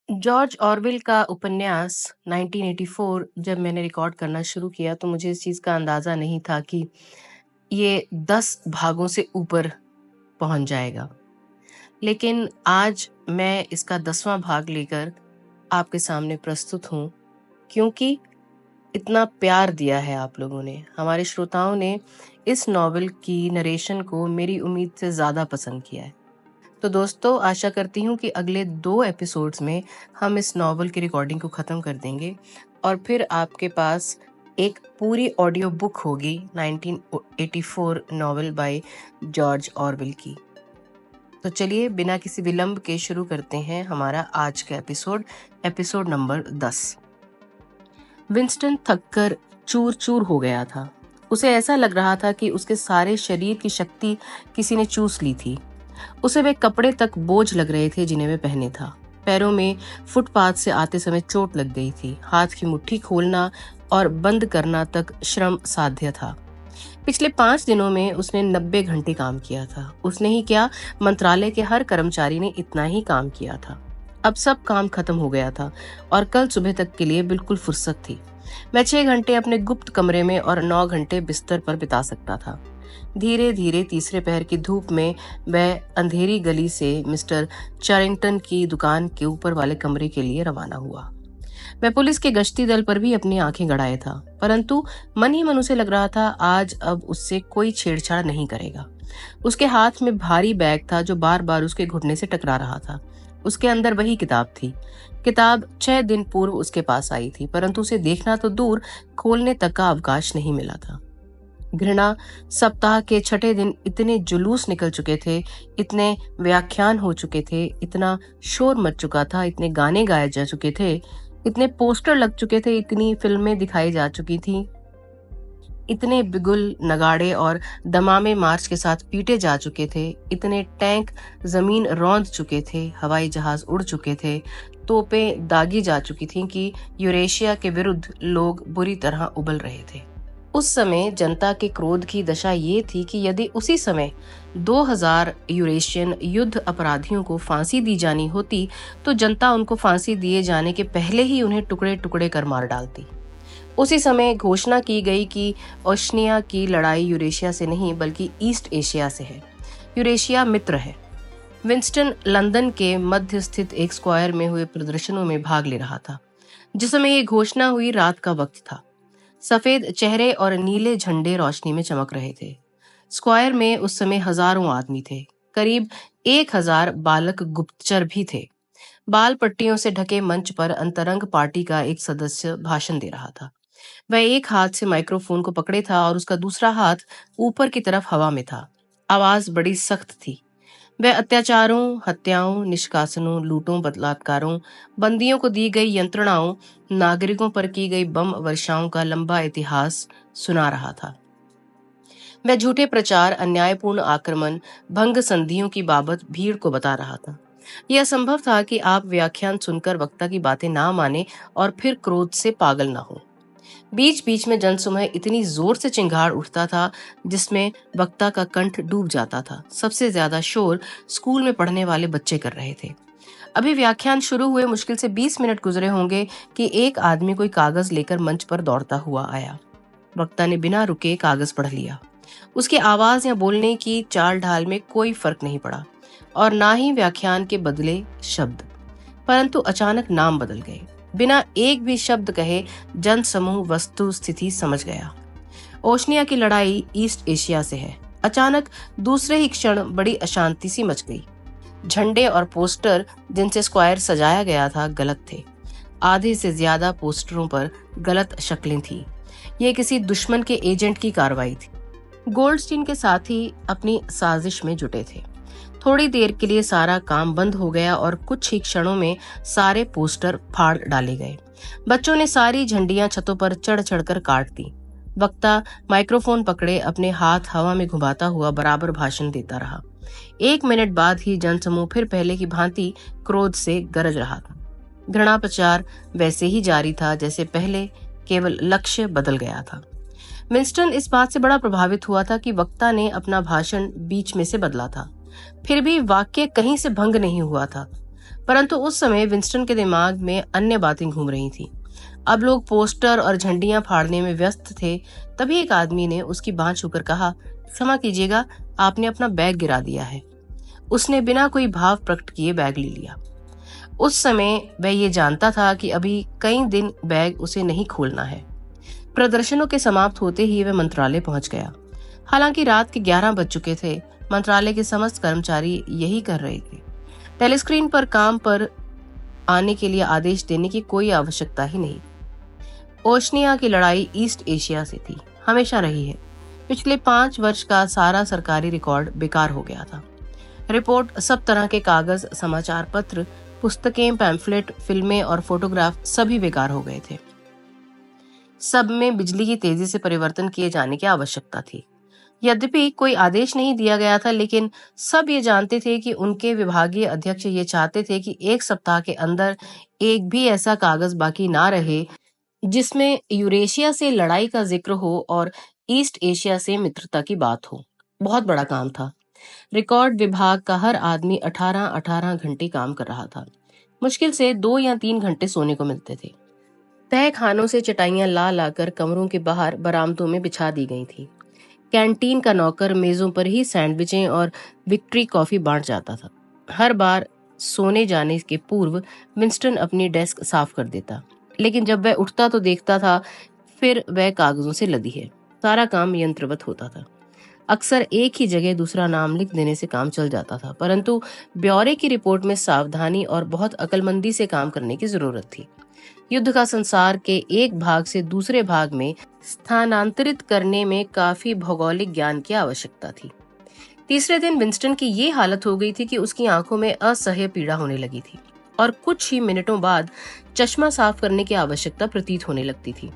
George Orwell का उपन्यास 1984 जब मैंने रिकॉर्ड करना शुरू किया तो मुझे इस चीज़ का अंदाज़ा नहीं था कि ये 10 भागों से ऊपर पहुंच जाएगा। लेकिन आज मैं इसका 10वां भाग लेकर आपके सामने प्रस्तुत हूँ, क्योंकि इतना प्यार दिया है आप लोगों ने, हमारे श्रोताओं ने इस नॉवेल की नरेशन को मेरी उम्मीद से ज़्यादा पसंद किया है। तो दोस्तों, आशा करती हूँ कि अगले 2 एपिसोड्स में हम इस नॉवल की रिकॉर्डिंग को ख़त्म कर देंगे और फिर आपके पास एक पूरी ऑडियो बुक होगी 1984 नॉवल बाय जॉर्ज ऑरवेल की। तो चलिए बिना किसी विलंब के शुरू करते हैं हमारा आज का एपिसोड नंबर 10। विंस्टन थककर चूर-चूर हो गया था। उसे ऐसा लग रहा था कि उसके सारे शरीर की शक्ति किसी ने चूस ली थी। उसे वे कपड़े तक बोझ लग रहे थे जिन्हें वे पहने था। पैरों में फुटपाथ से आते समय चोट लग गई थी। हाथ की मुट्ठी खोलना और बंद करना तक श्रम साध्य था। पिछले 5 दिनों में उसने 90 घंटे काम किया था। उसने ही क्या, मंत्रालय के हर कर्मचारी ने इतना ही काम किया था। अब सब काम खत्म हो गया था और कल सुबह तक के लिए बिल्कुल फुर्सत थी। वह 6 घंटे अपने गुप्त कमरे में और 9 घंटे बिस्तर पर बिता सकता था। धीरे धीरे तीसरे पहर की धूप में वह अंधेरी गली से मिस्टर चारिंगटन की दुकान के ऊपर वाले कमरे के लिए रवाना हुआ। वह पुलिस के गश्ती दल पर भी अपनी आंखें गड़ाए था, परंतु मन ही मन उसे लग रहा था आज अब उससे कोई छेड़छाड़ नहीं करेगा। उसके हाथ में भारी बैग था जो बार बार उसके घुटने से टकरा रहा था। उसके अंदर वही किताब थी। किताब 6 दिन पूर्व उसके पास आई थी, परंतु उसे देखना तो दूर, खोलने तक का अवकाश नहीं मिला था। घृणा सप्ताह के 6ठे दिन इतने जुलूस निकल चुके थे, इतने व्याख्यान हो चुके थे, इतना शोर मच चुका था, इतने गाने गाए जा चुके थे, इतने पोस्टर लग चुके थे, इतनी फिल्में दिखाई जा चुकी थी, इतने बिगुल नगाड़े और दमामे मार्च के साथ पीटे जा चुके थे, इतने टैंक जमीन रौंद चुके थे, हवाई जहाज उड़ चुके थे, तोपें दागी जा चुकी थीं कि यूरेशिया के विरुद्ध लोग बुरी तरह उबल रहे थे। उस समय जनता के क्रोध की दशा ये थी कि यदि उसी समय 2000 यूरेशियन युद्ध अपराधियों को फांसी दी जानी होती तो जनता उनको फांसी दिए जाने के पहले ही उन्हें टुकड़े टुकड़े कर मार डालती। उसी समय घोषणा की गई कि ओशनिया की लड़ाई यूरेशिया से नहीं बल्कि ईस्ट एशिया से है। यूरेशिया मित्र है। विंस्टन लंदन के मध्य स्थित एक स्क्वायर में हुए प्रदर्शनों में भाग ले रहा था। जिस समय ये घोषणा हुई रात का वक्त था। सफेद चेहरे और नीले झंडे रोशनी में चमक रहे थे। स्क्वायर में उस समय हजारों आदमी थे। करीब 1000 बालक गुप्तचर भी थे। बाल पट्टियों से ढके मंच पर अंतरंग पार्टी का एक सदस्य भाषण दे रहा था। वह एक हाथ से माइक्रोफोन को पकड़े था और उसका दूसरा हाथ ऊपर की तरफ हवा में था। आवाज बड़ी सख्त थी। वह अत्याचारों, हत्याओं, निष्कासनों, लूटों, बलात्कारों, बंदियों को दी गई यंत्रणाओं, नागरिकों पर की गई बम वर्षाओं का लंबा इतिहास सुना रहा था। वह झूठे प्रचार, अन्यायपूर्ण आक्रमण, भंग संधियों की बाबत भीड़ को बता रहा था। यह असंभव था कि आप व्याख्यान सुनकर वक्ता की बातें ना माने और फिर क्रोध से पागल ना हो। बीच बीच में जनसमूह इतनी जोर से चिंगाड़ उठता था जिसमें वक्ता का कंठ डूब जाता था। सबसे ज्यादा शोर स्कूल में पढ़ने वाले बच्चे कर रहे थे। अभी व्याख्यान शुरू हुए मुश्किल से 20 मिनट गुजरे होंगे कि एक आदमी कोई कागज लेकर मंच पर दौड़ता हुआ आया। वक्ता ने बिना रुके कागज पढ़ लिया। उसकी आवाज या बोलने की चाल ढाल में कोई फर्क नहीं पड़ा और ना ही व्याख्यान के बदले शब्द, परंतु अचानक नाम बदल गए। बिना एक भी शब्द कहे जन समूह वस्तु स्थिति समझ गया। ओशनिया की लड़ाई ईस्ट एशिया से है। अचानक दूसरे ही क्षण बड़ी अशांति सी मच गई। झंडे और पोस्टर जिनसे स्क्वायर सजाया गया था गलत थे। आधे से ज्यादा पोस्टरों पर गलत शक्लें थी। यह किसी दुश्मन के एजेंट की कार्रवाई थी। गोल्डस्टीन के साथी अपनी साजिश में जुटे थे। थोड़ी देर के लिए सारा काम बंद हो गया और कुछ ही क्षणों में सारे पोस्टर फाड़ डाले गए। बच्चों ने सारी झंडियां छतों पर चढ़ चढ़कर काट दी। वक्ता माइक्रोफोन पकड़े अपने हाथ हवा में घुमाता हुआ बराबर भाषण देता रहा। 1 मिनट बाद ही जनसमूह फिर पहले की भांति क्रोध से गरज रहा था। घृणा प्रचार वैसे ही जारी था जैसे पहले, केवल लक्ष्य बदल गया था। विंस्टन इस बात से बड़ा प्रभावित हुआ था कि वक्ता ने अपना भाषण बीच में से बदला था। फिर भी वाक्य कहीं से भंग नहीं हुआ था। परंतु उस समय विंस्टन के दिमाग में अन्य बातें घूम रही थी। अब लोग पोस्टर और झंडियां फाड़ने में व्यस्त थे। तभी एक आदमी ने उसकी बांह छूकर कहा, क्षमा कीजिएगा, आपने अपना बैग गिरा दिया है। उसने बिना कोई भाव प्रकट किए बैग ले लिया। उस समय वह ये जानता था कि अभी कई दिन बैग उसे नहीं खोलना है। प्रदर्शनों के समाप्त होते ही वह मंत्रालय पहुंच गया। हालांकि रात के 11 बज चुके थे। मंत्रालय के समस्त कर्मचारी यही कर रहे थे। टेलीस्क्रीन पर काम पर आने के लिए आदेश देने की कोई आवश्यकता ही नहीं। ओशनिया की लड़ाई ईस्ट एशिया से थी, हमेशा रही है। पिछले 5 वर्ष का सारा सरकारी रिकॉर्ड बेकार हो गया था। रिपोर्ट, सब तरह के कागज, समाचार पत्र, पुस्तकें, पैम्फलेट, फिल्में और फोटोग्राफ सभी बेकार हो गए थे। सब में बिजली की तेजी से परिवर्तन किए जाने की आवश्यकता थी। यद्यपि कोई आदेश नहीं दिया गया था, लेकिन सब ये जानते थे कि उनके विभागीय अध्यक्ष ये चाहते थे कि 1 सप्ताह के अंदर एक भी ऐसा कागज बाकी ना रहे जिसमें यूरेशिया से लड़ाई का जिक्र हो और ईस्ट एशिया से मित्रता की बात हो। बहुत बड़ा काम था। रिकॉर्ड विभाग का हर आदमी 18-18 घंटे काम कर रहा था। मुश्किल से 2 या 3 घंटे सोने को मिलते थे। तय खानों से चटाइयां ला लाकर कमरों के बाहर बरामदों में बिछा दी गई थी। कैंटीन का नौकर मेजों पर ही सैंडविचें और विक्ट्री कॉफी बांट जाता था। हर बार सोने जाने के पूर्व विंस्टन अपनी डेस्क साफ कर देता, लेकिन जब वह उठता तो देखता था फिर वह कागजों से लदी है। सारा काम यंत्रवत होता था। अक्सर एक ही जगह दूसरा नाम लिख देने से काम चल जाता था, परंतु ब्यौरे की रिपोर्ट में सावधानी और बहुत अक्लमंदी से काम करने की जरूरत थी। युद्ध का संसार के एक भाग से दूसरे भाग में स्थानांतरित करने में काफी भौगोलिक ज्ञान की आवश्यकता थी। तीसरे दिन विंस्टन की ये हालत हो गई थी कि उसकी आंखों में असह्य पीड़ा होने लगी थी और कुछ ही मिनटों बाद चश्मा साफ करने की आवश्यकता प्रतीत होने लगती थी।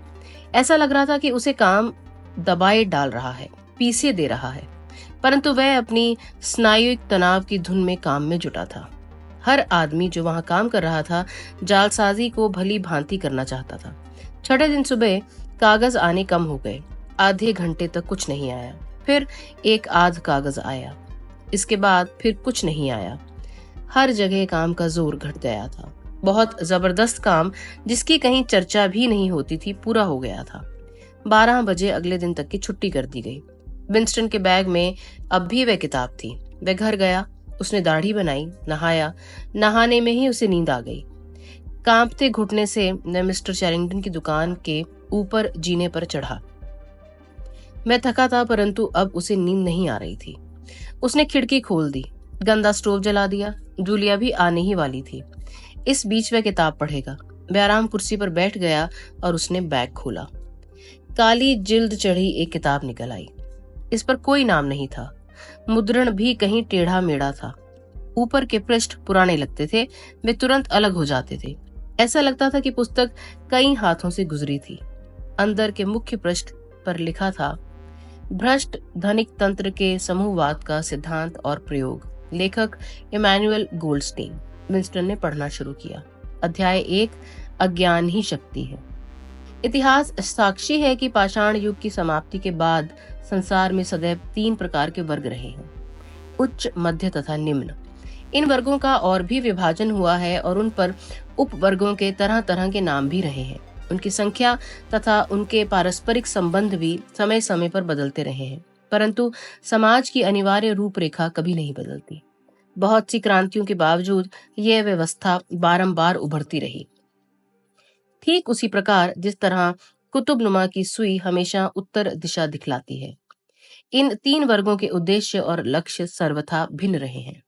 ऐसा लग रहा था कि उसे काम दबाए डाल रहा है, पीसे दे रहा है, परंतु वह अपनी स्नायुविक तनाव की धुन में काम में जुटा था। हर आदमी जो वहां काम कर रहा था जालसाजी को भली भांति करना चाहता था। छठे दिन सुबह कागज आने कम हो गए। आधे घंटे तक कुछ नहीं आया। फिर एक आध कागज आया। इसके बाद फिर कुछ नहीं आया। हर जगह काम का जोर घट गया था। बहुत जबरदस्त काम, जिसकी कहीं चर्चा भी नहीं होती थी, पूरा हो गया था। 12 बजे अगले दिन तक की छुट्टी कर दी गई। विंस्टन के बैग में अब भी वह किताब थी। वह घर गया, उसने दाढ़ी बनाई, नहाया। नहाने में ही उसे नींद आ गई। कांपते घुटने से वह मिस्टर चैरिंगटन की दुकान के ऊपर जीने पर चढ़ा। मैं थका था, परंतु अब उसे नींद नहीं आ रही थी। उसने खिड़की खोल दी, गंदा स्टोव जला दिया। जूलिया भी आने ही वाली थी। इस बीच वह किताब पढ़ेगा। वह आराम कुर्सी पर बैठ गया और उसने बैग खोला। काली जिल्द चढ़ी एक किताब निकल आई। इस पर कोई नाम नहीं था। मुद्रण भी कहीं टेढ़ा मेढ़ा था। ऊपर के पृष्ठ पुराने लगते थे, वे तुरंत अलग हो जाते थे। ऐसा लगता था कि पुस्तक कई हाथों से गुजरी थी। अंदर के मुख्य पृष्ठ पर लिखा था, भ्रष्ट धनिक तंत्र के समूहवाद का सिद्धांत और प्रयोग, लेखक इमैनुअल गोल्डस्टीन। विंस्टन ने पढ़ना शुरू किया। अध्याय 1, अज्ञान ही शक्ति है। इतिहास साक्षी है कि पाषाण युग की समाप्ति के बाद संसार में सदैव 3 प्रकार के वर्ग रहे हैं, उच्च, मध्य तथा निम्न। इन वर्गों का और भी विभाजन हुआ है और उन पर उपवर्गों के तरह तरह के नाम भी रहे हैं। उनकी संख्या तथा उनके पारस्परिक संबंध भी समय समय पर बदलते रहे हैं, परंतु समाज की अनिवार्य रूपरेखा कभी नहीं बदलती। बहुत सी क्रांतियों के बावजूद यह व्यवस्था बारंबार उभरती रही। ठीक उसी प्रकार जिस तरह कुतुबनुमा की सुई हमेशा उत्तर दिशा दिखलाती है। इन 3 वर्गों के उद्देश्य और लक्ष्य सर्वथा भिन्न रहे हैं।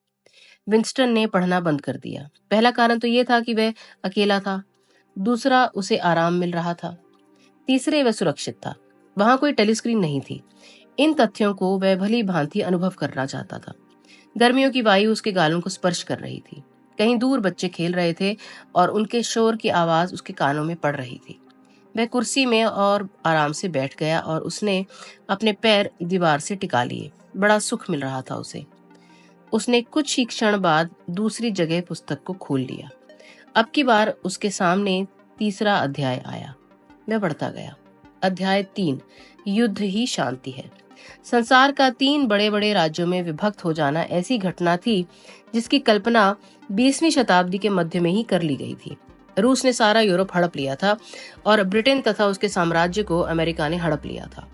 विंस्टन ने पढ़ना बंद कर दिया। पहला कारण तो यह था कि वह अकेला था। दूसरा, उसे आराम मिल रहा था। तीसरे, वह सुरक्षित था। वहां कोई टेलीस्क्रीन नहीं थी। इन तथ्यों को वह भली भांति अनुभव करना चाहता था। गर्मियों की वायु उसके गालों को स्पर्श कर रही थी। कहीं दूर बच्चे खेल रहे थे और उनके शोर की आवाज उसके कानों में पड़ रही थी। वह कुर्सी में और आराम से बैठ गया और उसने अपने पैर दीवार से टिका लिए। बड़ा सुख मिल रहा था उसे। उसने कुछ ही क्षण बाद दूसरी जगह पुस्तक को खोल लिया। अब की बार उसके सामने तीसरा अध्याय आया। वह पढ़ता गया। अध्याय 3, युद्ध ही शांति है। संसार का 3 बड़े बड़े राज्यों में विभक्त हो जाना ऐसी घटना थी जिसकी कल्पना 20वीं शताब्दी के मध्य में ही कर ली गई थी। रूस ने सारा यूरोप हड़प लिया था और ब्रिटेन तथा उसके साम्राज्य को अमेरिका ने हड़प लिया था।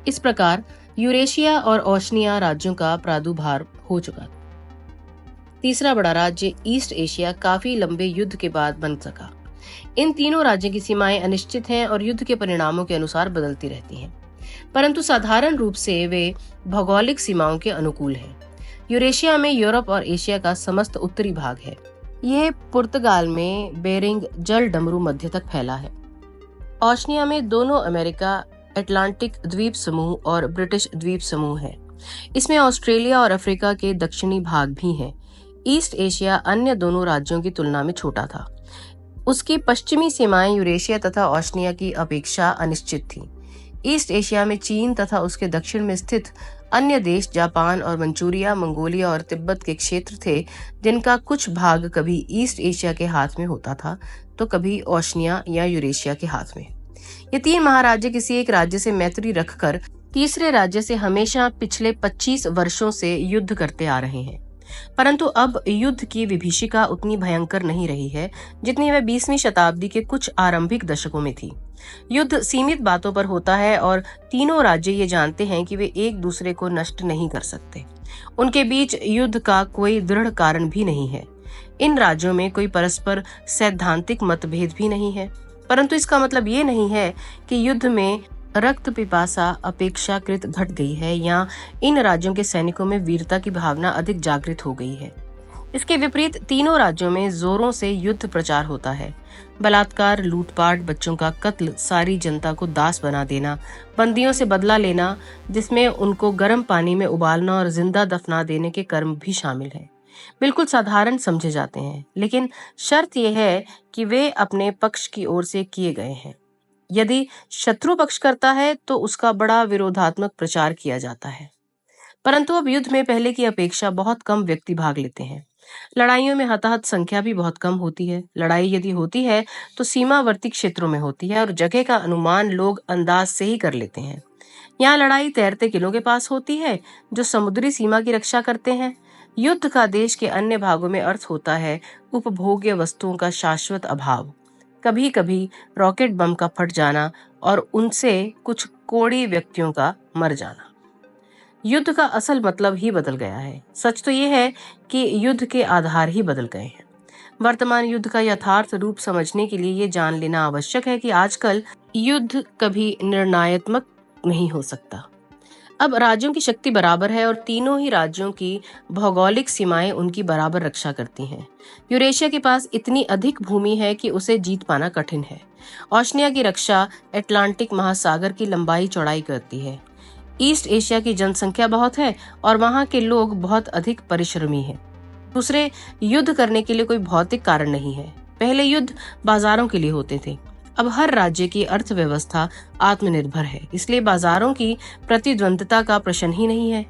इस प्रकार यूरेशिया और ओशनिया राज्यों का प्रादुर्भाव हो चुका था। तीसरा बड़ा राज्य ईस्ट एशिया काफी लंबे युद्ध के बाद बन सका। इन तीनों राज्यों की सीमाएं अनिश्चित हैं और युद्ध के परिणामों के अनुसार बदलती रहती हैं, परंतु साधारण रूप से वे भौगोलिक सीमाओं के अनुकूल हैं। यूरेशिया में यूरोप और एशिया का समस्त उत्तरी भाग है। यह पुर्तगाल में बेरिंग जल डमरू मध्य तक फैला है। ओशनिया में दोनों अमेरिका, अटलांटिक द्वीप समूह और ब्रिटिश द्वीप समूह है। इसमें ऑस्ट्रेलिया और अफ्रीका के दक्षिणी भाग भी हैं। ईस्ट एशिया अन्य दोनों राज्यों की तुलना में छोटा था। उसकी पश्चिमी सीमाएं यूरेशिया तथा ओशनिया की अपेक्षा अनिश्चित थीं। ईस्ट एशिया में चीन तथा उसके दक्षिण में स्थित अन्य देश जापान और मंचूरिया, मंगोलिया और तिब्बत के क्षेत्र थे, जिनका कुछ भाग कभी ईस्ट एशिया के हाथ में होता था तो कभी ओशनिया या यूरेशिया के हाथ में। ये 3 महाराज्य किसी एक राज्य से मैत्री रखकर तीसरे राज्य से हमेशा पिछले 25 वर्षों से युद्ध करते आ रहे हैं, परंतु अब युद्ध की विभीषिका उतनी भयंकर नहीं रही है जितनी वह 20वीं शताब्दी के कुछ आरंभिक दशकों में थी। युद्ध सीमित बातों पर होता है और तीनों राज्य ये जानते हैं कि वे एक दूसरे को नष्ट नहीं कर सकते। उनके बीच युद्ध का कोई दृढ़ कारण भी नहीं है। इन राज्यों में कोई परस्पर सैद्धांतिक मतभेद भी नहीं है, परंतु इसका मतलब ये नहीं है कि युद्ध में रक्त पिपासा अपेक्षाकृत घट गई है या इन राज्यों के सैनिकों में वीरता की भावना अधिक जागृत हो गई है। इसके विपरीत तीनों राज्यों में जोरों से युद्ध प्रचार होता है। बलात्कार, लूटपाट, बच्चों का कत्ल, सारी जनता को दास बना देना, बंदियों से बदला लेना जिसमें उनको गर्म पानी में उबालना और जिंदा दफना देने के कर्म भी शामिल हैं, बिल्कुल साधारण समझे जाते हैं, लेकिन शर्त यह है कि वे अपने पक्ष की ओर से किए गए हैं। यदि शत्रु पक्ष करता है तो उसका बड़ा विरोधात्मक प्रचार किया जाता है। परंतु अब युद्ध में पहले की अपेक्षा बहुत कम व्यक्ति भाग लेते हैं। लड़ाइयों में हताहत संख्या भी बहुत कम होती है। लड़ाई यदि होती है तो सीमावर्ती क्षेत्रों में होती है और जगह का अनुमान लोग अंदाज से ही कर लेते हैं। यहाँ लड़ाई तैरते किलों के पास होती है जो समुद्री सीमा की रक्षा करते हैं। युद्ध का देश के अन्य भागों में अर्थ होता है उपभोग्य वस्तुओं का शाश्वत अभाव, कभी कभी रॉकेट बम का फट जाना और उनसे कुछ कोड़ी व्यक्तियों का मर जाना। युद्ध का असल मतलब ही बदल गया है। सच तो यह है कि युद्ध के आधार ही बदल गए हैं। वर्तमान युद्ध का यथार्थ रूप समझने के लिए ये जान लेना आवश्यक है कि आजकल युद्ध कभी निर्णयात्मक नहीं हो सकता। अब राज्यों की शक्ति बराबर है और तीनों ही राज्यों की भौगोलिक सीमाएं उनकी बराबर रक्षा करती हैं। यूरेशिया के पास इतनी अधिक भूमि है कि उसे जीत पाना कठिन है। ओशनिया की रक्षा अटलांटिक महासागर की लंबाई चौड़ाई करती है। ईस्ट एशिया की जनसंख्या बहुत है और वहाँ के लोग बहुत अधिक परिश्रमी हैं। दूसरे, युद्ध करने के लिए कोई भौतिक कारण नहीं है। पहले युद्ध बाजारों के लिए होते थे, अब हर राज्य की अर्थव्यवस्था आत्मनिर्भर है, इसलिए बाजारों की प्रतिद्वंद्विता का प्रश्न ही नहीं है।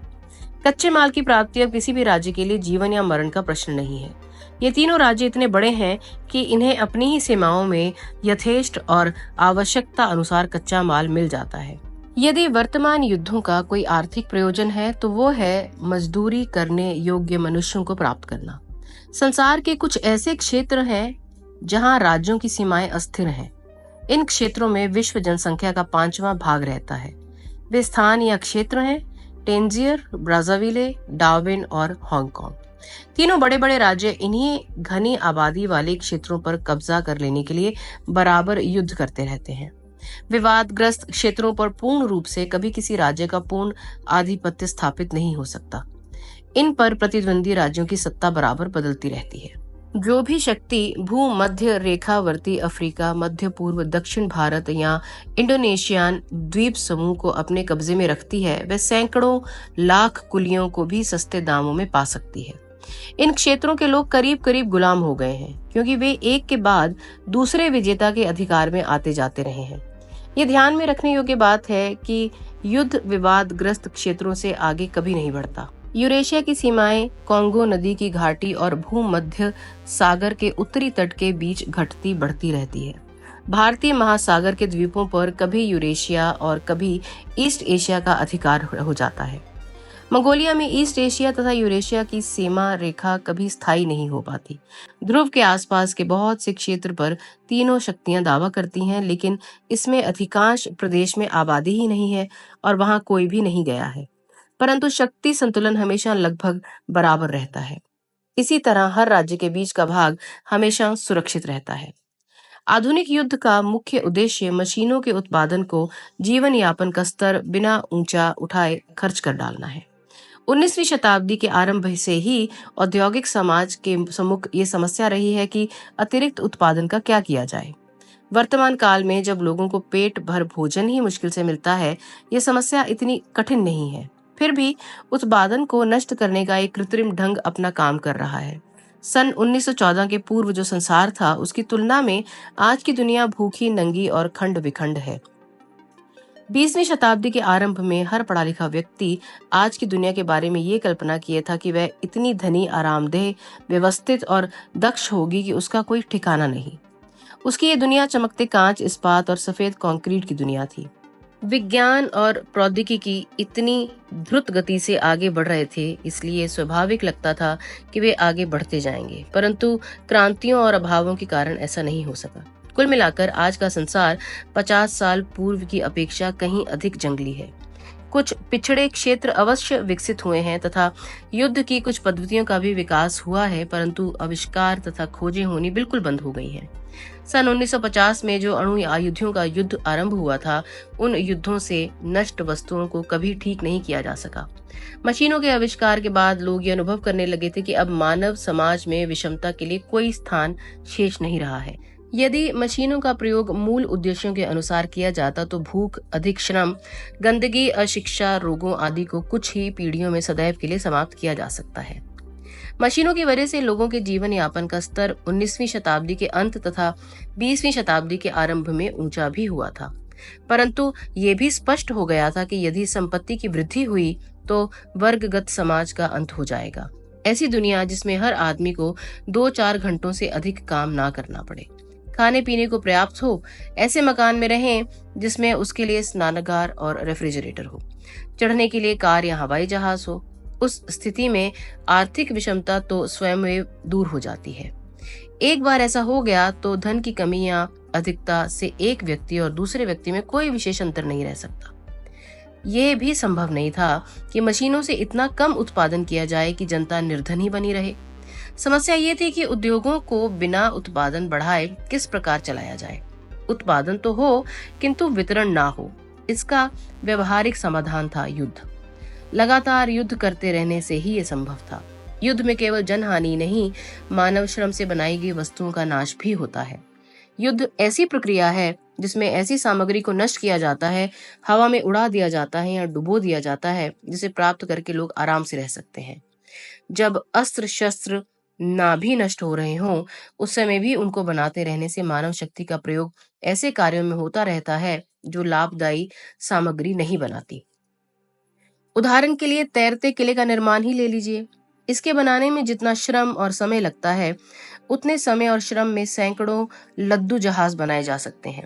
कच्चे माल की प्राप्ति अब किसी भी राज्य के लिए जीवन या मरण का प्रश्न नहीं है। ये तीनों राज्य इतने बड़े हैं कि इन्हें अपनी ही सीमाओं में यथेष्ट और आवश्यकता अनुसार कच्चा माल मिल जाता है। यदि वर्तमान युद्धों का कोई आर्थिक प्रयोजन है तो वो है मजदूरी करने योग्य मनुष्यों को प्राप्त करना। संसार के कुछ ऐसे क्षेत्र हैं जहां राज्यों की सीमाएं अस्थिर हैं। इन क्षेत्रों में विश्व जनसंख्या का 5वां भाग रहता है। वे स्थान या क्षेत्र हैं टेंजियर, ब्राज़ाविले, डार्विन और हांगकांग। तीनों बड़े बड़े राज्य इन्हीं घनी आबादी वाले क्षेत्रों पर कब्जा कर लेने के लिए बराबर युद्ध करते रहते हैं। विवादग्रस्त क्षेत्रों पर पूर्ण रूप से कभी किसी राज्य का पूर्ण आधिपत्य स्थापित नहीं हो सकता। इन पर प्रतिद्वंदी राज्यों की सत्ता बराबर बदलती रहती है। जो भी शक्ति भूमध्य रेखावर्ती अफ्रीका, मध्य पूर्व, दक्षिण भारत या इंडोनेशियन द्वीप समूह को अपने कब्जे में रखती है, वह सैकड़ों लाख कुलियों को भी सस्ते दामों में पा सकती है। इन क्षेत्रों के लोग करीब करीब गुलाम हो गए हैं, क्योंकि वे एक के बाद दूसरे विजेता के अधिकार में आते जाते रहे हैं। ये ध्यान में रखने योग्य बात है कि युद्ध विवादग्रस्त क्षेत्रों से आगे कभी नहीं बढ़ता। यूरेशिया की सीमाएं कॉन्गो नदी की घाटी और भूमध्य सागर के उत्तरी तट के बीच घटती बढ़ती रहती है। भारतीय महासागर के द्वीपों पर कभी यूरेशिया और कभी ईस्ट एशिया का अधिकार हो जाता है। मंगोलिया में ईस्ट एशिया तथा यूरेशिया की सीमा रेखा कभी स्थायी नहीं हो पाती। ध्रुव के आसपास के बहुत से क्षेत्र पर तीनों शक्तियां दावा करती हैं, लेकिन इसमें अधिकांश प्रदेश में आबादी ही नहीं है और वहां कोई भी नहीं गया है। परंतु शक्ति संतुलन हमेशा लगभग बराबर रहता है। इसी तरह हर राज्य के बीच का भाग हमेशा सुरक्षित रहता है। आधुनिक युद्ध का मुख्य उद्देश्य मशीनों के उत्पादन को जीवन यापन का स्तर बिना ऊंचा उठाए खर्च कर डालना है। 19वीं शताब्दी के आरंभ से ही औद्योगिक समाज के सम्मुख ये समस्या रही है कि अतिरिक्त उत्पादन का क्या किया जाए। वर्तमान काल में जब लोगों को पेट भर भोजन ही मुश्किल से मिलता है, ये समस्या इतनी कठिन नहीं है। फिर भी उत्पादन को नष्ट करने का एक कृत्रिम ढंग अपना काम कर रहा है। सन 1914 के पूर्व जो संसार था, उसकी तुलना में आज की दुनिया भूखी, नंगी और खंड विखंड है। 20वीं शताब्दी के आरंभ में हर पढ़ा लिखा व्यक्ति आज की दुनिया के बारे में ये कल्पना किया था कि वह इतनी धनी, आरामदेह, व्यवस्थित और दक्ष होगी कि उसका कोई ठिकाना नहीं। उसकी ये दुनिया चमकते कांच, इस्पात और सफेद कंक्रीट की दुनिया थी। विज्ञान और प्रौद्योगिकी इतनी द्रुत गति से आगे बढ़ रहे थे, इसलिए स्वाभाविक लगता था कि वे आगे बढ़ते जाएंगे, परंतु क्रांतियों और अभावों के कारण ऐसा नहीं हो सका। कुल मिलाकर आज का संसार 50 साल पूर्व की अपेक्षा कहीं अधिक जंगली है। कुछ पिछड़े क्षेत्र अवश्य विकसित हुए हैं तथा युद्ध की कुछ पद्धतियों का भी विकास हुआ है, परंतु आविष्कार तथा खोजें होनी बिल्कुल बंद हो गई हैं। सन 1950 में जो अणु आयुधों का युद्ध आरंभ हुआ था, उन युद्धों से नष्ट वस्तुओं को कभी ठीक नहीं किया जा सका। मशीनों के आविष्कार के बाद लोग ये अनुभव करने लगे थे कि अब मानव समाज में विषमता के लिए कोई स्थान शेष नहीं रहा है। यदि मशीनों का प्रयोग मूल उद्देश्यों के अनुसार किया जाता तो भूख, अधिक श्रम, गंदगी, अशिक्षा, रोगों आदि को कुछ ही पीढ़ियों में सदैव के लिए समाप्त किया जा सकता है। मशीनों की वजह से लोगों के जीवन यापन का स्तर 19वीं शताब्दी के अंत तथा 20वीं शताब्दी के आरंभ में ऊंचा भी हुआ था, परंतु ये भी स्पष्ट हो गया था कि यदि संपत्ति की वृद्धि हुई तो वर्गगत समाज का अंत हो जाएगा। ऐसी दुनिया जिसमें हर आदमी को 2-4 घंटों से अधिक काम ना करना पड़े, खाने पीने को पर्याप्त हो, ऐसे मकान में रहें जिसमें उसके लिए स्नानागार और रेफ्रिजरेटर हो, चढ़ने के लिए कार या हवाई जहाज हो। उस स्थिति में आर्थिक विषमता तो स्वयं दूर हो जाती है। एक बार ऐसा हो गया तो धन की कमी या अधिकता से एक व्यक्ति और दूसरे व्यक्ति में कोई विशेष अंतर नहीं रह सकता। यह भी संभव नहीं था कि मशीनों से इतना कम उत्पादन किया जाए कि जनता निर्धन ही बनी रहे। समस्या ये थी कि उद्योगों को बिना उत्पादन बढ़ाए किस प्रकार चलाया जाए। उत्पादन तो हो किंतु वितरण ना हो। इसका व्यवहारिक समाधान था युद्ध। लगातार युद्ध करते रहने से ही ये संभव था। युद्ध में केवल जनहानि नहीं, मानव श्रम से बनाई गई वस्तुओं का नाश भी होता है। युद्ध ऐसी प्रक्रिया है जिसमें ऐसी सामग्री को नष्ट किया जाता है, हवा में उड़ा दिया जाता है या डुबो दिया जाता है, जिसे प्राप्त करके लोग आराम से रह सकते हैं। जब अस्त्र शस्त्र ना भी नष्ट हो रहे हों, उस समय भी उनको बनाते रहने से मानव शक्ति का प्रयोग ऐसे कार्यों में होता रहता है जो लाभदायी सामग्री नहीं बनाती। उदाहरण के लिए तैरते किले का निर्माण ही ले लीजिए। इसके बनाने में जितना श्रम और समय लगता है, उतने समय और श्रम में सैकड़ों लद्दू जहाज बनाए जा सकते हैं।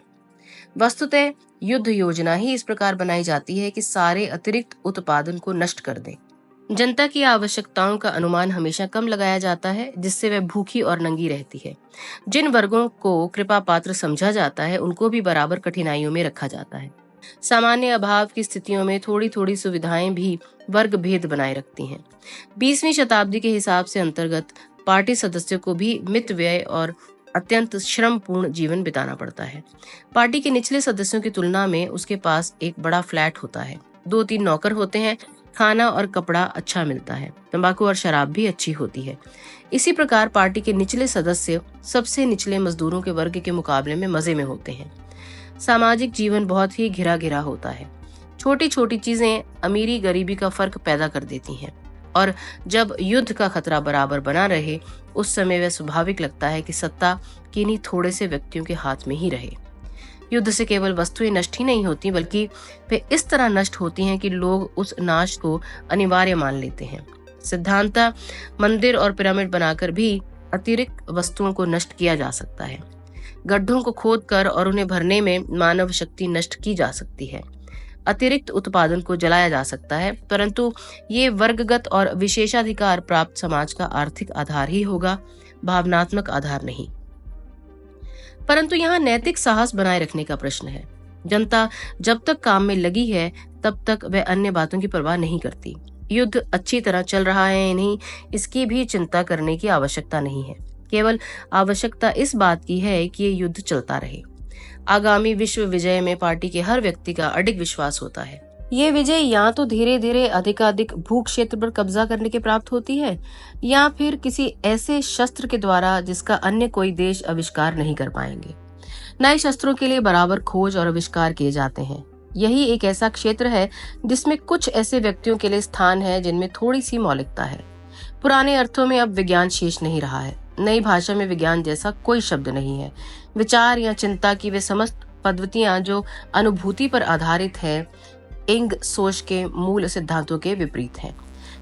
वस्तुतः युद्ध योजना ही इस प्रकार बनाई जाती है कि सारे अतिरिक्त उत्पादन को नष्ट कर दे। जनता की आवश्यकताओं का अनुमान हमेशा कम लगाया जाता है, जिससे वह भूखी और नंगी रहती है। जिन वर्गों को कृपा पात्र समझा जाता है, उनको भी बराबर कठिनाइयों में रखा जाता है। सामान्य अभाव की स्थितियों में थोड़ी थोड़ी सुविधाएं भी वर्ग भेद बनाए रखती हैं। 20वीं शताब्दी के हिसाब से अंतर्गत पार्टी सदस्यों को भी मित व्यय और अत्यंत श्रमपूर्ण जीवन बिताना पड़ता है। पार्टी के निचले सदस्यों की तुलना में उसके पास एक बड़ा फ्लैट होता है, 2-3 नौकर होते हैं, खाना और कपड़ा अच्छा मिलता है, तंबाकू और शराब भी अच्छी होती है। इसी प्रकार पार्टी के निचले सदस्य सबसे निचले मजदूरों के वर्ग के मुकाबले में मजे में होते हैं। सामाजिक जीवन बहुत ही घिरा घिरा होता है। छोटी छोटी चीजें अमीरी गरीबी का फर्क पैदा कर देती हैं, और जब युद्ध का खतरा बराबर बना रहे, उस समय वह स्वाभाविक लगता है कि सत्ता किन्हीं थोड़े से व्यक्तियों के हाथ में ही रहे। युद्ध से केवल वस्तुएं नष्ट ही नहीं होती, बल्कि वे इस तरह नष्ट होती हैं कि लोग उस नाश को अनिवार्य मान लेते हैं। सिद्धांतः मंदिर और पिरामिड बनाकर भी अतिरिक्त वस्तुओं को नष्ट किया जा सकता है। गड्ढों को खोदकर और उन्हें भरने में मानव शक्ति नष्ट की जा सकती है। अतिरिक्त उत्पादन को जलाया जा सकता है, परंतु ये वर्गगत और विशेषाधिकार प्राप्त समाज का आर्थिक आधार ही होगा, भावनात्मक आधार नहीं। परंतु यहाँ नैतिक साहस बनाए रखने का प्रश्न है। जनता जब तक काम में लगी है तब तक वह अन्य बातों की परवाह नहीं करती। युद्ध अच्छी तरह चल रहा है या नहीं, इसकी भी चिंता करने की आवश्यकता नहीं है। केवल आवश्यकता इस बात की है कि ये युद्ध चलता रहे। आगामी विश्व विजय में पार्टी के हर व्यक्ति का अडिग विश्वास होता है। ये विजय या तो धीरे धीरे अधिकाधिक भू क्षेत्र पर कब्जा करने के प्राप्त होती है, या फिर किसी ऐसे शस्त्र के द्वारा जिसका अन्य कोई देश आविष्कार नहीं कर पाएंगे। नए शस्त्रों के लिए बराबर खोज और आविष्कार किए जाते हैं। यही एक ऐसा क्षेत्र है जिसमें कुछ ऐसे व्यक्तियों के लिए स्थान है जिनमें थोड़ी सी मौलिकता है। पुराने अर्थों में अब विज्ञान शेष नहीं रहा है। नई भाषा में विज्ञान जैसा कोई शब्द नहीं है। विचार या चिंता की वे समस्त पद्धतियां जो अनुभूति पर आधारित है, इंग सोच के मूल सिद्धांतों के विपरीत हैं।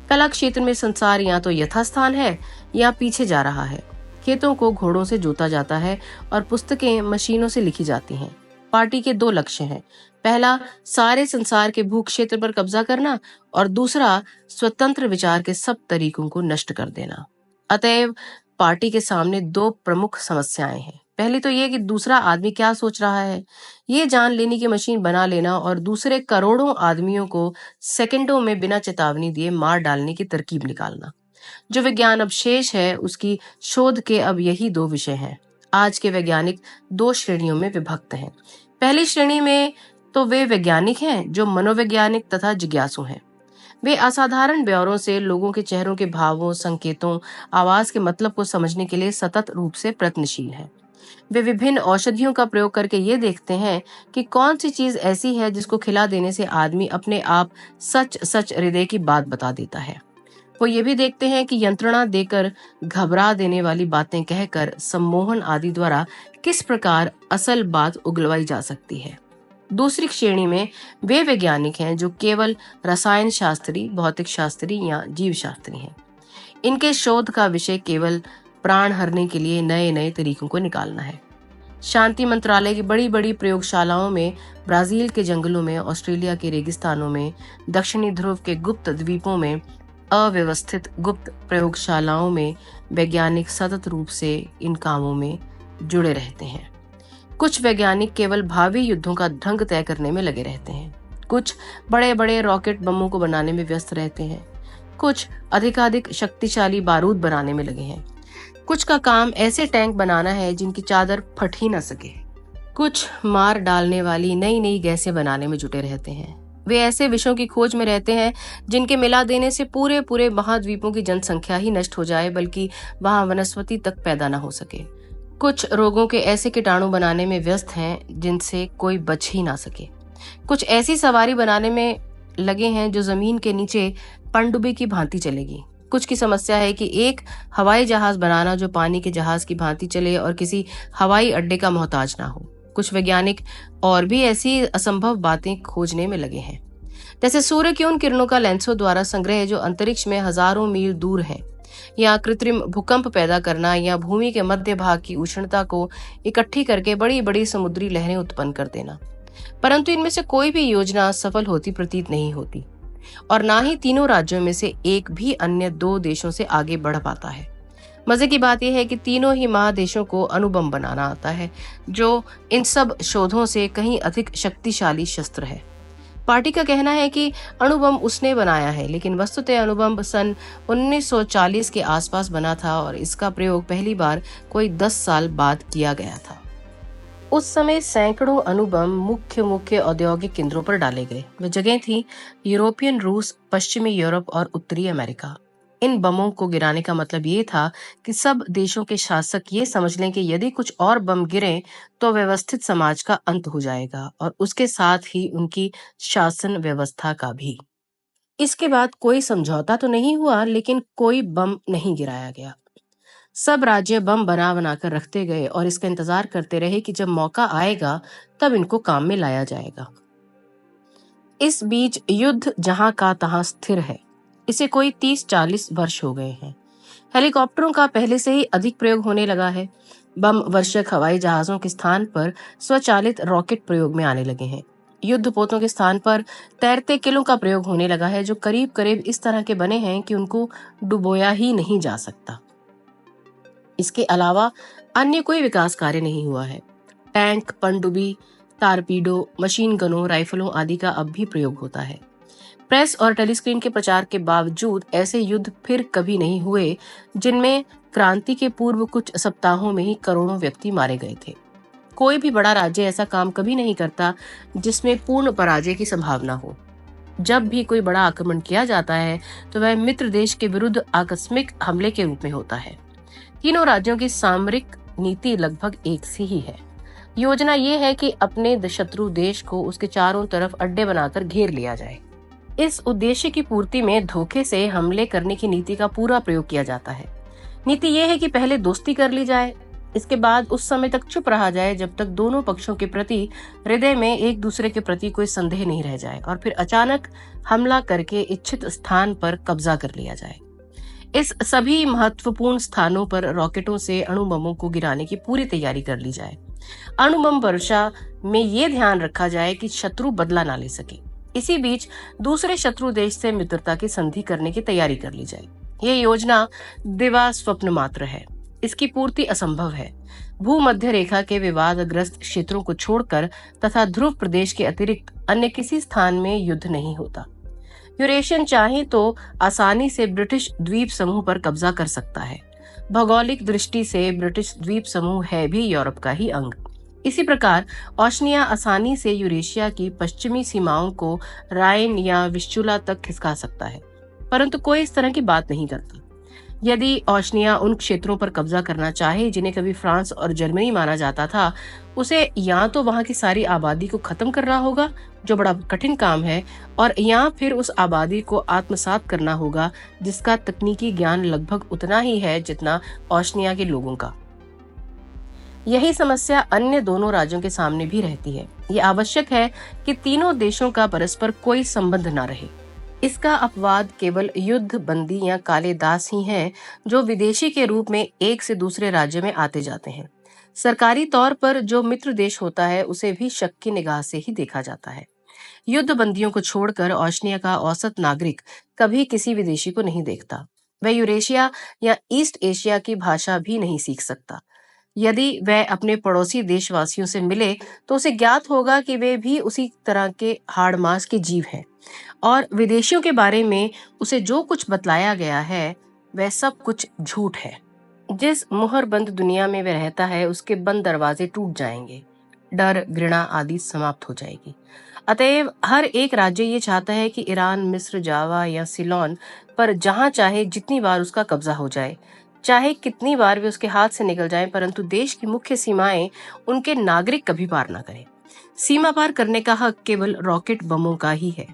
कला क्षेत्र में संसार या तो यथास्थान है या पीछे जा रहा है। खेतों को घोड़ों से जोता जाता है और पुस्तकें मशीनों से लिखी जाती हैं। पार्टी के 2 लक्ष्य हैं। पहला, सारे संसार के भू क्षेत्र पर कब्जा करना, और दूसरा, स्वतंत्र विचार के सब तरीकों को नष्ट कर देना। अतएव पार्टी के सामने 2 प्रमुख समस्याएं हैं। पहली तो ये कि दूसरा आदमी क्या सोच रहा है, ये जान लेने की मशीन बना लेना, और दूसरे करोड़ों आदमियों को सेकंडों में बिना चेतावनी दिए मार डालने की तरकीब निकालना। जो विज्ञान अब शेष है उसकी शोध के अब यही 2 विषय हैं। आज के वैज्ञानिक 2 श्रेणियों में विभक्त हैं। पहली श्रेणी में तो वे वैज्ञानिक हैं जो मनोवैज्ञानिक तथा जिज्ञासु हैं। वे असाधारण ब्यौरों से लोगों के चेहरों के भावों, संकेतों, आवाज के मतलब को समझने के लिए सतत रूप से प्रयत्नशील हैं। वे विभिन्न औषधियों का प्रयोग करके ये देखते हैं कि कौन सी चीज ऐसी है जिसको खिला देने से आदमी अपने आप सच सच हृदय की बात बता देता है। वो ये भी देखते हैं कि यंत्रणा देकर, घबरा देने वाली बातें कहकर, सम्मोहन आदि द्वारा किस प्रकार असल बात उगलवाई जा सकती है। दूसरी श्रेणी में वे वैज्ञानिक हैं जो केवल रसायन शास्त्री, भौतिक शास्त्री या जीव शास्त्री हैं। इनके शोध का विषय केवल प्राण हरने के लिए नए नए तरीकों को निकालना है। शांति मंत्रालय की बड़ी बड़ी प्रयोगशालाओं में, ब्राजील के जंगलों में, ऑस्ट्रेलिया के रेगिस्तानों में, दक्षिणी ध्रुव के गुप्त द्वीपों में, अव्यवस्थित गुप्त प्रयोगशालाओं में वैज्ञानिक सतत रूप से इन कामों में जुड़े रहते हैं। कुछ वैज्ञानिक केवल भावी युद्धों का ढंग तय करने में लगे रहते हैं। कुछ बड़े बड़े रॉकेट बमों को बनाने में व्यस्त रहते हैं। कुछ अधिकाधिक शक्तिशाली बारूद बनाने में लगे हैं। कुछ का काम ऐसे टैंक बनाना है जिनकी चादर फट ही न सके। कुछ मार डालने वाली नई नई गैसें बनाने में जुटे रहते हैं। वे ऐसे विषयों की खोज में रहते हैं जिनके मिला देने से पूरे पूरे महाद्वीपों की जनसंख्या ही नष्ट हो जाए, बल्कि वहां वनस्पति तक पैदा न हो सके। कुछ रोगों के ऐसे कीटाणु बनाने में व्यस्त हैं जिनसे कोई बच ही ना सके। कुछ ऐसी सवारी बनाने में लगे हैं जो जमीन के नीचे पनडुब्बी की भांति चलेगी। कुछ की समस्या है कि एक हवाई जहाज बनाना जो पानी के जहाज की भांति चले और किसी हवाई अड्डे का मोहताज ना हो। कुछ वैज्ञानिक और भी ऐसी असंभव बातें खोजने में लगे हैं, जैसे सूर्य की उन किरणों का लेंसों द्वारा संग्रह जो अंतरिक्ष में हजारों मील दूर है, या कृत्रिम भूकंप पैदा करना, या भूमि के मध्य भाग की उष्णता को इकट्ठी करके बड़ी बड़ी समुद्री लहरें उत्पन्न कर देना। परंतु इनमें से कोई भी योजना सफल होती प्रतीत नहीं होती, और ना ही तीनों राज्यों में से एक भी अन्य 2 देशों से आगे बढ़ पाता है। मजे की बात यह है कि तीनों ही महादेशों को अणुबम बनाना आता है, जो इन सब शोधों से कहीं अधिक शक्तिशाली शस्त्र है। पार्टी का कहना है कि अणुबम उसने बनाया है, लेकिन वस्तुतः अणुबम सन 1940 के आसपास बना था और इसका प्रयोग पहली बार कोई 10 साल बाद किया गया था। उस समय सैकड़ों अणुबम मुख्य औद्योगिक केंद्रों पर डाले गए। वे जगह थी यूरोपियन रूस, पश्चिमी यूरोप और उत्तरी अमेरिका। इन बमों को गिराने का मतलब ये था कि सब देशों के शासक ये समझ लें कि यदि कुछ और बम गिरे तो व्यवस्थित समाज का अंत हो जाएगा, और उसके साथ ही उनकी शासन व्यवस्था का भी। इसके बाद कोई समझौता तो नहीं हुआ, लेकिन कोई बम नहीं गिराया गया। सब राज्य बम बना कर रखते गए और इसका इंतजार करते रहे कि जब मौका आएगा तब इनको काम में लाया जाएगा। इस बीच युद्ध जहां का तहां स्थिर है। इसे कोई 30-40 वर्ष हो गए हैं। हेलीकॉप्टरों का पहले से ही अधिक प्रयोग होने लगा है। बम वर्षक हवाई जहाजों के स्थान पर स्वचालित रॉकेट प्रयोग में आने लगे हैं। युद्धपोतों के स्थान पर तैरते किलों का प्रयोग होने लगा है, जो करीब करीब इस तरह के बने हैं कि उनको डुबोया ही नहीं जा सकता। इसके अलावा अन्य कोई विकास कार्य नहीं हुआ है। टैंक, पनडुब्बी, टारपीडो, मशीन गनों, राइफलों आदि का अब भी प्रयोग होता है। प्रेस और टेलीस्क्रीन के प्रचार के बावजूद ऐसे युद्ध फिर कभी नहीं हुए जिनमें क्रांति के पूर्व कुछ सप्ताहों में ही करोड़ों व्यक्ति मारे गए थे। कोई भी बड़ा राज्य ऐसा काम कभी नहीं करता जिसमें पूर्ण पराजय की संभावना हो। जब भी कोई बड़ा आक्रमण किया जाता है तो वह मित्र देश के विरुद्ध आकस्मिक हमले के रूप में होता है। तीनों राज्यों की सामरिक नीति लगभग एक सी ही है। योजना ये है कि अपने शत्रु देश को उसके चारों तरफ अड्डे बनाकर घेर लिया जाए। इस उद्देश्य की पूर्ति में धोखे से हमले करने की नीति का पूरा प्रयोग किया जाता है। नीति ये है कि पहले दोस्ती कर ली जाए, इसके बाद उस समय तक चुप रहा जाए जब तक दोनों पक्षों के प्रति हृदय में एक दूसरे के प्रति कोई संदेह नहीं रह जाए, और फिर अचानक हमला करके इच्छित स्थान पर कब्जा कर लिया जाए। इस सभी महत्वपूर्ण स्थानों पर रॉकेटों से अणुबमों को गिराने की पूरी तैयारी कर ली जाए। अणुबम वर्षा में ये ध्यान रखा जाए कि शत्रु बदला ना ले सके। इसी बीच दूसरे शत्रु देश से मित्रता की संधि करने की तैयारी कर ली जाए। ये योजना दिवा स्वप्न मात्र है, इसकी पूर्ति असंभव है। भूमध्य रेखा के विवादग्रस्त क्षेत्रों को छोड़कर तथा ध्रुव प्रदेश के अतिरिक्त अन्य किसी स्थान में युद्ध नहीं होता। यूरेशियन चाहे तो आसानी से ब्रिटिश द्वीप समूह पर कब्जा कर सकता है। भौगोलिक दृष्टि से ब्रिटिश द्वीप समूह है भी यूरोप का ही अंग। इसी प्रकार ओशनिया आसानी से यूरेशिया की पश्चिमी सीमाओं को राइन या विस्चुला तक खिसका सकता है, परंतु कोई इस तरह की बात नहीं करता। यदि ओशनिया उन क्षेत्रों पर कब्जा करना चाहे जिन्हें कभी फ्रांस और जर्मनी माना जाता था, उसे या तो वहां की सारी आबादी को खत्म करना होगा, जो बड़ा कठिन काम है, और या फिर उस आबादी को आत्मसात करना होगा जिसका तकनीकी ज्ञान लगभग उतना ही है जितना ओशनिया के लोगों का। यही समस्या अन्य दोनों राज्यों के सामने भी रहती है। ये आवश्यक है कि तीनों देशों का परस्पर कोई संबंध न रहे। इसका अपवाद केवल युद्ध बंदी या काले दास ही हैं, जो विदेशी के रूप में एक से दूसरे राज्य में आते जाते हैं। सरकारी तौर पर जो मित्र देश होता है उसे भी शक की निगाह से ही देखा जाता है। युद्ध बंदियों को छोड़कर ओशनिया का औसत नागरिक कभी किसी विदेशी को नहीं देखता। वह यूरेशिया या ईस्ट एशिया की भाषा भी नहीं सीख सकता। यदि वह अपने पड़ोसी देशवासियों से मिले तो उसे ज्ञात होगा कि वे भी उसी तरह के हाड़ मांस के जीव हैं, और विदेशियों के बारे में उसे जो कुछ बतलाया गया है वह सब कुछ झूठ है। जिस मुहरबंद दुनिया में वह रहता है उसके बंद दरवाजे टूट जाएंगे, डर, घृणा आदि समाप्त हो जाएगी। अतएव हर एक राज्य ये चाहता है कि ईरान, मिस्र, जावा या सिलोन पर जहां चाहे जितनी बार उसका कब्जा हो जाए, चाहे कितनी बार वे उसके हाथ से निकल जाएं, परंतु देश की मुख्य सीमाएं उनके नागरिक कभी पार न करें। सीमा पार करने का हक केवल रॉकेट बमों का ही है।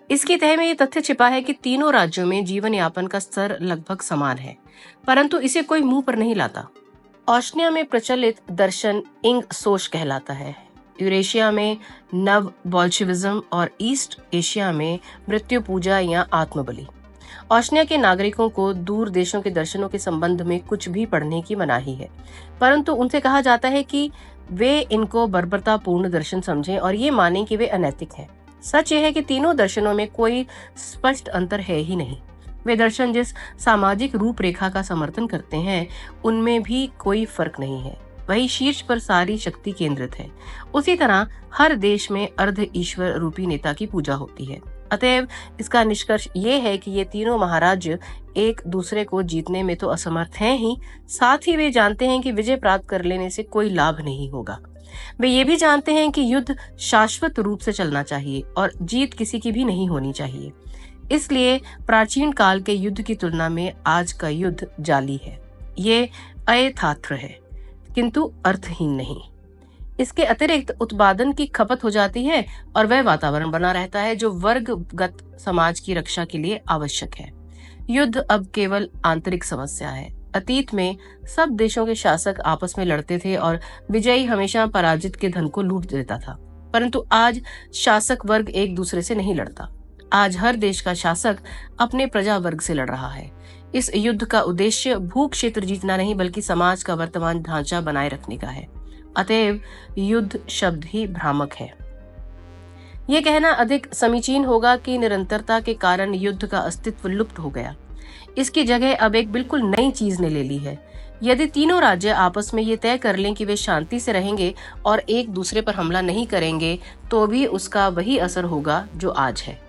इसकी तह में यह तथ्य छिपा है कि तीनों राज्यों में जीवन यापन का स्तर लगभग समान है, परंतु इसे कोई मुंह पर नहीं लाता। ओशनिया में प्रचलित दर्शन इंग सोच कहलाता है, यूरेशिया में नव बोल्शेविज्म और ईस्ट एशिया में मृत्यु पूजा या आत्मबलि। ओशनिया के नागरिकों को दूर देशों के दर्शनों के संबंध में कुछ भी पढ़ने की मनाही है, परंतु उनसे कहा जाता है कि वे इनको बर्बरतापूर्ण दर्शन समझें और ये मानें कि वे अनैतिक हैं। सच यह है कि तीनों दर्शनों में कोई स्पष्ट अंतर है ही नहीं। वे दर्शन जिस सामाजिक रूपरेखा का समर्थन करते हैं उनमें भी कोई फर्क नहीं है। वही शीर्ष पर सारी शक्ति केंद्रित है। उसी तरह हर देश में अर्ध ईश्वर रूपी नेता की पूजा होती है। अतएव इसका निष्कर्ष ये है कि ये तीनों महाराज्य एक दूसरे को जीतने में तो असमर्थ हैं ही, साथ ही वे जानते हैं कि विजय प्राप्त कर लेने से कोई लाभ नहीं होगा। वे ये भी जानते हैं कि युद्ध शाश्वत रूप से चलना चाहिए और जीत किसी की भी नहीं होनी चाहिए। इसलिए प्राचीन काल के युद्ध की तुलना में आज का युद्ध जाली है। ये अयथार्थ है किंतु अर्थहीन नहीं। इसके अतिरिक्त उत्पादन की खपत हो जाती है और वह वातावरण बना रहता है जो वर्गगत समाज की रक्षा के लिए आवश्यक है। युद्ध अब केवल आंतरिक समस्या है। अतीत में सब देशों के शासक आपस में लड़ते थे और विजयी हमेशा पराजित के धन को लूट देता था, परंतु आज शासक वर्ग एक दूसरे से नहीं लड़ता। आज हर देश का शासक अपने प्रजा वर्ग से लड़ रहा है। इस युद्ध का उद्देश्य भू क्षेत्र जीतना नहीं बल्कि समाज का वर्तमान ढांचा बनाए रखने का है। अतएव युद्ध शब्द ही भ्रामक है। यह कहना अधिक समीचीन होगा कि निरंतरता के कारण युद्ध का अस्तित्व लुप्त हो गया। इसकी जगह अब एक बिल्कुल नई चीज ने ले ली है। यदि तीनों राज्य आपस में ये तय कर लें कि वे शांति से रहेंगे और एक दूसरे पर हमला नहीं करेंगे, तो भी उसका वही असर होगा जो आज है।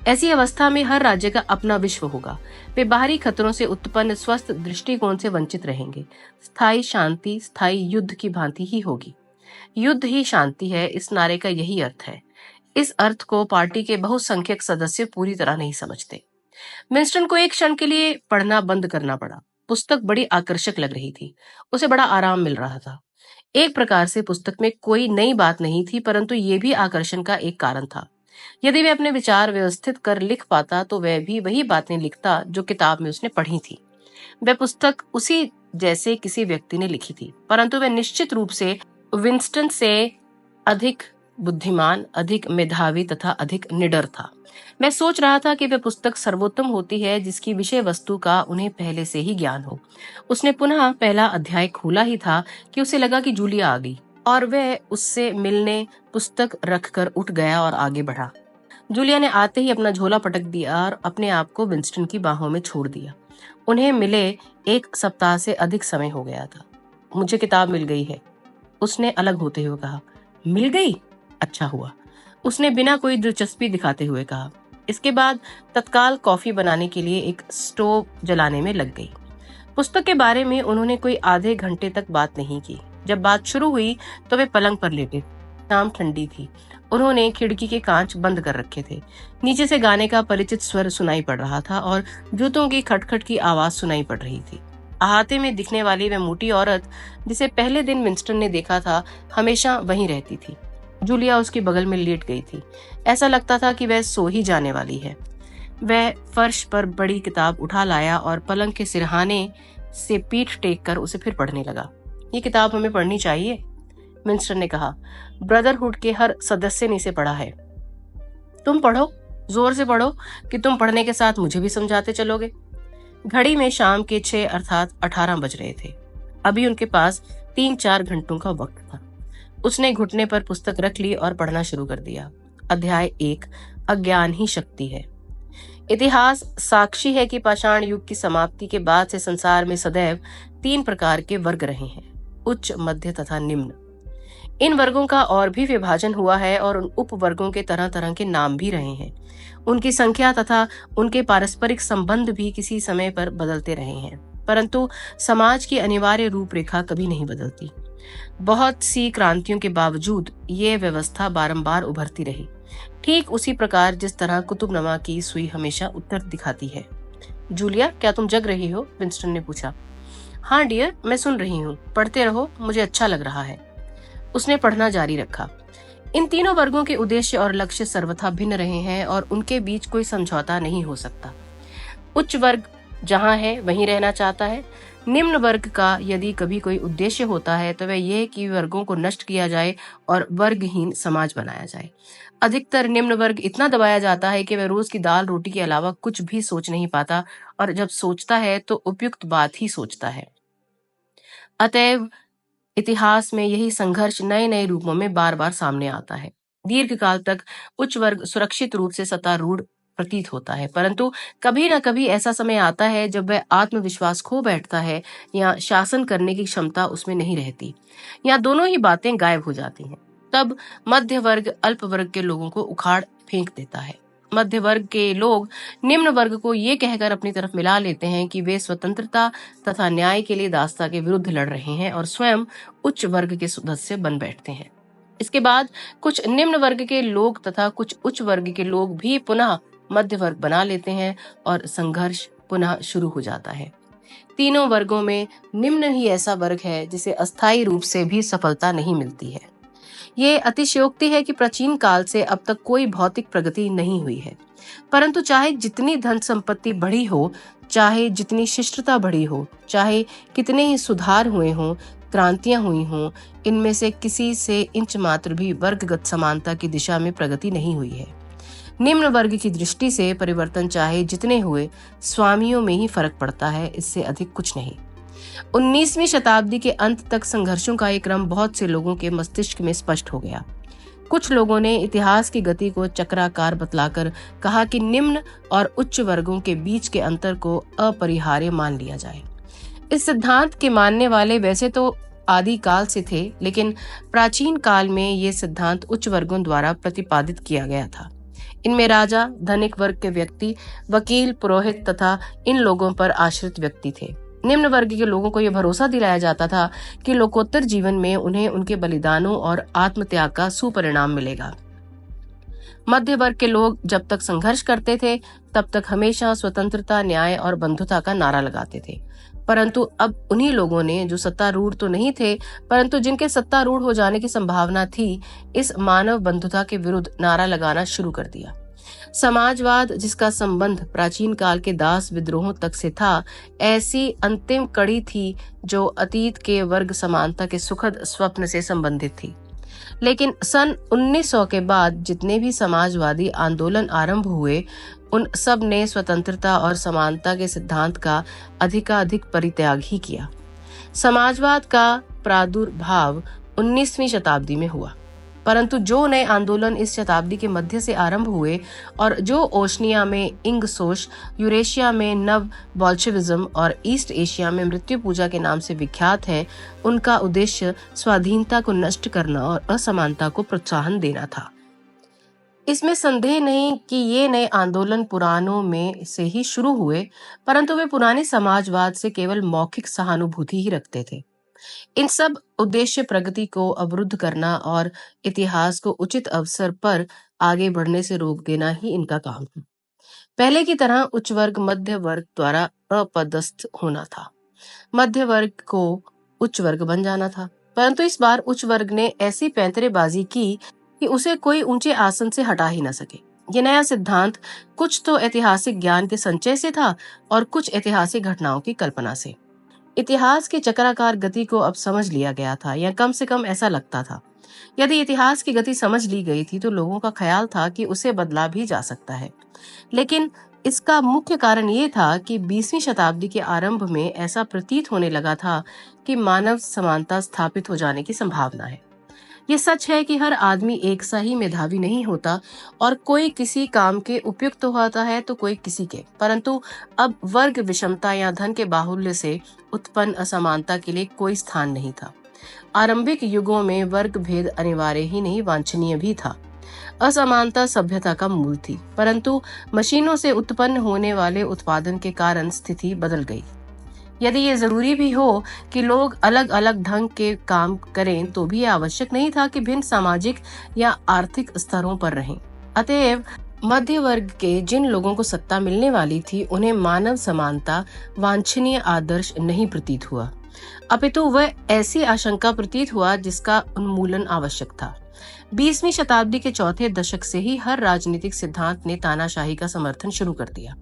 ऐसी अवस्था में हर राज्य का अपना विश्व होगा। वे बाहरी खतरों से उत्पन्न स्वस्थ दृष्टिकोण से वंचित रहेंगे। स्थायी शांति स्थायी युद्ध की भांति ही होगी। युद्ध ही शांति है, इस नारे का यही अर्थ है। इस अर्थ को पार्टी के बहुसंख्यक सदस्य पूरी तरह नहीं समझते। विंस्टन को एक क्षण के लिए पढ़ना बंद करना पड़ा। पुस्तक बड़ी आकर्षक लग रही थी। उसे बड़ा आराम मिल रहा था। एक प्रकार से पुस्तक में कोई नई बात नहीं थी, परंतु ये भी आकर्षण का एक कारण था। यदि वह अपने विचार व्यवस्थित कर लिख पाता तो वह भी वही बातें लिखता जो किताब में उसने पढ़ी थी। वह पुस्तक उसी जैसे किसी व्यक्ति ने लिखी थी, परंतु वह निश्चित रूप से विंस्टन से अधिक बुद्धिमान, अधिक मेधावी तथा अधिक निडर था। मैं सोच रहा था कि वह पुस्तक सर्वोत्तम होती है जिसकी विषय वस्तु का उन्हें पहले से ही ज्ञान हो। उसने पुनः पहला अध्याय खोला ही था कि उसे लगा कि जूलिया आ गई और वह उससे मिलने पुस्तक रखकर उठ गया और आगे बढ़ा। जूलिया ने आते ही अपना झोला पटक दिया और अपने आप को विंस्टन की बाहों में छोड़ दिया। उन्हें मिले 1 सप्ताह से अधिक समय हो गया था। मुझे किताब मिल गई है, उसने अलग होते हुए कहा। मिल गई? अच्छा हुआ, उसने बिना कोई दिलचस्पी दिखाते हुए कहा। इसके बाद तत्काल कॉफी बनाने के लिए एक स्टोव जलाने में लग गई। पुस्तक के बारे में उन्होंने कोई आधे घंटे तक बात नहीं की। जब बात शुरू हुई तो वे पलंग पर लेटे। शाम ठंडी थी। उन्होंने खिड़की के कांच बंद कर रखे थे। नीचे से गाने का परिचित स्वर सुनाई पड़ रहा था और जूतों की खटखट की आवाज सुनाई पड़ रही थी। अहाते में दिखने वाली वह मोटी औरत जिसे पहले दिन विंस्टन ने देखा था, हमेशा वहीं रहती थी। जूलिया उसके बगल में लेट गई थी। ऐसा लगता था कि वह सो ही जाने वाली है। वह फर्श पर बड़ी किताब उठा लाया और पलंग के सिरहाने से पीठ टेक कर उसे फिर पढ़ने लगा। ये किताब हमें पढ़नी चाहिए, विंस्टन ने कहा। ब्रदरहुड के हर सदस्य ने इसे पढ़ा है। तुम पढ़ो, जोर से पढ़ो कि तुम पढ़ने के साथ मुझे भी समझाते चलोगे। घड़ी में शाम के 6 अर्थात 18 बज रहे थे। अभी उनके पास 3-4 घंटों का वक्त था। उसने घुटने पर पुस्तक रख ली और पढ़ना शुरू कर दिया। अध्याय 1, अज्ञान ही शक्ति है। इतिहास साक्षी है कि पाषाण युग की समाप्ति के बाद से संसार में सदैव 3 प्रकार के वर्ग रहे हैं, उच्च, मध्य तथा निम्न। इन वर्गों का और भी विभाजन हुआ है और उन उप वर्गों के तरह तरह के नाम भी रहे हैं। उनकी संख्या तथा उनके पारस्परिक संबंध भी किसी समय पर बदलते रहे हैं, परंतु समाज की अनिवार्य रूपरेखा कभी नहीं बदलती। बहुत सी क्रांतियों के बावजूद ये व्यवस्था बारंबार उभरती रही, ठीक उसी प्रकार जिस तरह कुतुबनुमा की सुई हमेशा उत्तर दिखाती है। जूलिया, क्या तुम जग रही हो? विंस्टन ने पूछा। हाँ डियर, मैं सुन रही हूँ। पढ़ते रहो, मुझे अच्छा लग रहा है। उसने पढ़ना जारी रखा। इन तीनों वर्गों के उद्देश्य और लक्ष्य सर्वथा भिन्न रहे हैं और उनके बीच कोई समझौता नहीं हो सकता। उच्च वर्ग जहाँ है वहीं रहना चाहता है। निम्न वर्ग का यदि कभी कोई उद्देश्य होता है तो वह यह कि वर्गों को नष्ट किया जाए और वर्गहीन समाज बनाया जाए। अधिकतर निम्न वर्ग इतना दबाया जाता है कि वह रोज की दाल रोटी के अलावा कुछ भी सोच नहीं पाता और जब सोचता है तो उपयुक्त बात ही सोचता है। अतएव इतिहास में यही संघर्ष नए नए रूपों में बार बार सामने आता है। दीर्घकाल तक उच्च वर्ग सुरक्षित रूप से सत्तारूढ़ प्रतीत होता है, परंतु कभी न कभी ऐसा समय आता है जब वह आत्मविश्वास खो बैठता है या शासन करने की क्षमता उसमें नहीं रहती, या दोनों ही बातें गायब हो जाती हैं। तब मध्य वर्ग अल्प वर्ग के लोगों को उखाड़ फेंक देता है। मध्य वर्ग के लोग निम्न वर्ग को ये कहकर अपनी तरफ मिला लेते हैं कि वे स्वतंत्रता तथा न्याय के लिए दासता के विरुद्ध लड़ रहे हैं और स्वयं उच्च वर्ग के सदस्य बन बैठते हैं। इसके बाद कुछ निम्न वर्ग के लोग तथा कुछ उच्च वर्ग के लोग भी पुनः मध्य वर्ग बना लेते हैं और संघर्ष पुनः शुरू हो जाता है। तीनों वर्गों में निम्न ही ऐसा वर्ग है जिसे अस्थायी रूप से भी सफलता नहीं मिलती है। ये अतिशयोक्ति है कि प्राचीन काल से अब तक कोई भौतिक प्रगति नहीं हुई है, परंतु चाहे जितनी धन संपत्ति बढ़ी हो, चाहे जितनी शिष्टता बढ़ी हो, चाहे कितने ही सुधार हुए हों, क्रांतियां हुई हों, इनमें से किसी से इंच मात्र भी वर्गगत समानता की दिशा में प्रगति नहीं हुई है। निम्न वर्ग की दृष्टि से परिवर्तन चाहे जितने हुए, स्वामियों में ही फर्क पड़ता है, इससे अधिक कुछ नहीं। 19वीं शताब्दी के अंत तक संघर्षों का एक क्रम बहुत से लोगों के मस्तिष्क में स्पष्ट हो गया। कुछ लोगों ने इतिहास की गति को चक्राकार बतलाकर कहा कि निम्न और उच्च वर्गों के बीच के अंतर को अपरिहार्य मान लिया जाए। इस सिद्धांत के मानने वाले वैसे तो आदि काल से थे, लेकिन प्राचीन काल में ये सिद्धांत उच्च वर्गों द्वारा प्रतिपादित किया गया था। इनमें राजा, धनिक वर्ग के व्यक्ति, वकील, पुरोहित तथा इन लोगों पर आश्रित व्यक्ति थे। निम्न वर्ग के लोगों को यह भरोसा दिलाया जाता था कि लोकोत्तर जीवन में उन्हें उनके बलिदानों और आत्मत्याग का सुपरिणाम मिलेगा। मध्य वर्ग के लोग जब तक संघर्ष करते थे, तब तक हमेशा स्वतंत्रता, न्याय और बंधुता का नारा लगाते थे। परंतु अब उन्हीं लोगों ने, जो सत्तारूढ़ तो नहीं थे परंतु जिनके सत्तारूढ़ हो जाने की संभावना थी, इस मानव बंधुता के विरुद्ध नारा लगाना शुरू कर दिया। समाजवाद, जिसका संबंध प्राचीन काल के दास विद्रोहों तक से था, ऐसी अंतिम कड़ी थी जो अतीत के वर्ग समानता के सुखद स्वप्न से संबंधित थी। लेकिन सन 1900 के बाद जितने भी समाजवादी आंदोलन आरंभ हुए, उन सब ने स्वतंत्रता और समानता के सिद्धांत का अधिकाधिक परित्याग ही किया। समाजवाद का प्रादुर्भाव 19वीं शताब्दी में हुआ, परंतु जो नए आंदोलन इस शताब्दी के मध्य से आरंभ हुए और जो ओशनिया में इंगसोश, यूरेशिया में नव बोल्शेविज्म और ईस्ट एशिया में मृत्यु पूजा के नाम से विख्यात है, उनका उद्देश्य स्वाधीनता को नष्ट करना और असमानता को प्रोत्साहन देना था। इसमें संदेह नहीं कि ये नए आंदोलन पुरानों में से ही शुरू हुए, परंतु वे पुराने समाजवाद से केवल मौखिक सहानुभूति ही रखते थे। इन सब उद्देश्य प्रगति को अवरुद्ध करना और इतिहास को उचित अवसर पर आगे बढ़ने से रोक देना ही इनका काम है। पहले की तरह उच्च वर्ग मध्य वर्ग द्वारा अपदस्थ होना था। मध्य वर्ग को उच्च वर्ग बन जाना था, परंतु इस बार उच्च वर्ग ने ऐसी पैंतरेबाजी की कि उसे कोई ऊंचे आसन से हटा ही न सके। ये नया सिद्धांत कुछ तो ऐतिहासिक ज्ञान के संचय से था और कुछ ऐतिहासिक घटनाओं की कल्पना से। इतिहास की चक्राकार गति को अब समझ लिया गया था, या कम से कम ऐसा लगता था। यदि इतिहास की गति समझ ली गई थी तो लोगों का ख्याल था कि उसे बदला भी जा सकता है। लेकिन इसका मुख्य कारण ये था कि 20वीं शताब्दी के आरंभ में ऐसा प्रतीत होने लगा था कि मानव समानता स्थापित हो जाने की संभावना है। ये सच है कि हर आदमी एक सा ही मेधावी नहीं होता और कोई किसी काम के उपयुक्त तो होता है तो कोई किसी के, परंतु अब वर्ग विषमता या धन के बाहुल्य से उत्पन्न असमानता के लिए कोई स्थान नहीं था। आरंभिक युगों में वर्ग भेद अनिवार्य ही नहीं, वांछनीय भी था। असमानता सभ्यता का मूल थी, परंतु मशीनों से उत्पन्न होने वाले उत्पादन के कारण स्थिति बदल गई। यदि ये जरूरी भी हो कि लोग अलग अलग ढंग के काम करें, तो भी यह आवश्यक नहीं था कि भिन्न सामाजिक या आर्थिक स्तरों पर रहें। अतएव मध्य वर्ग के जिन लोगों को सत्ता मिलने वाली थी, उन्हें मानव समानता वांछनीय आदर्श नहीं प्रतीत हुआ, अपितु वह ऐसी आशंका प्रतीत हुआ जिसका उन्मूलन आवश्यक था। 20वीं शताब्दी के चौथे दशक से ही हर राजनीतिक सिद्धांत ने तानाशाही का समर्थन शुरू कर दिया।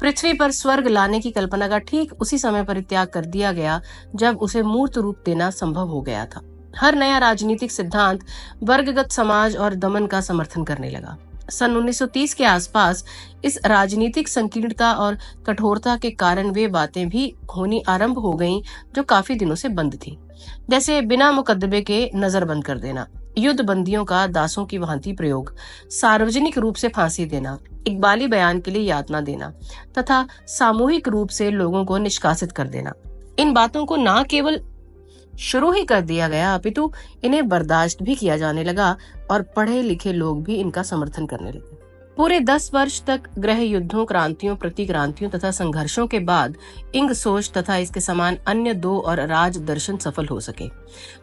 पृथ्वी पर स्वर्ग लाने की कल्पना का ठीक उसी समय परित्याग कर दिया गया जब उसे मूर्त रूप देना संभव हो गया था। हर नया राजनीतिक सिद्धांत वर्गगत समाज और दमन का समर्थन करने लगा। सन 1930 के आसपास इस राजनीतिक संकीर्णता और कठोरता के कारण वे बातें भी होनी आरंभ हो गईं जो काफी दिनों से बंद थी, जैसे बिना मुकदमे के नजरबंद कर देना, युद्ध बंदियों का दासों की भांति प्रयोग, सार्वजनिक रूप से फांसी देना, इकबाली बयान के लिए यातना देना तथा सामूहिक रूप से लोगों को निष्कासित कर देना। इन बातों को न केवल शुरू ही कर दिया गया, अपितु इन्हें बर्दाश्त भी किया जाने लगा और पढ़े लिखे लोग भी इनका समर्थन करने लगे। पूरे 10 वर्ष तक गृह युद्धों, क्रांतियों, प्रतिक्रांतियों तथा संघर्षों के बाद इंगसोच तथा इसके समान अन्य 2 और राज दर्शन सफल हो सके,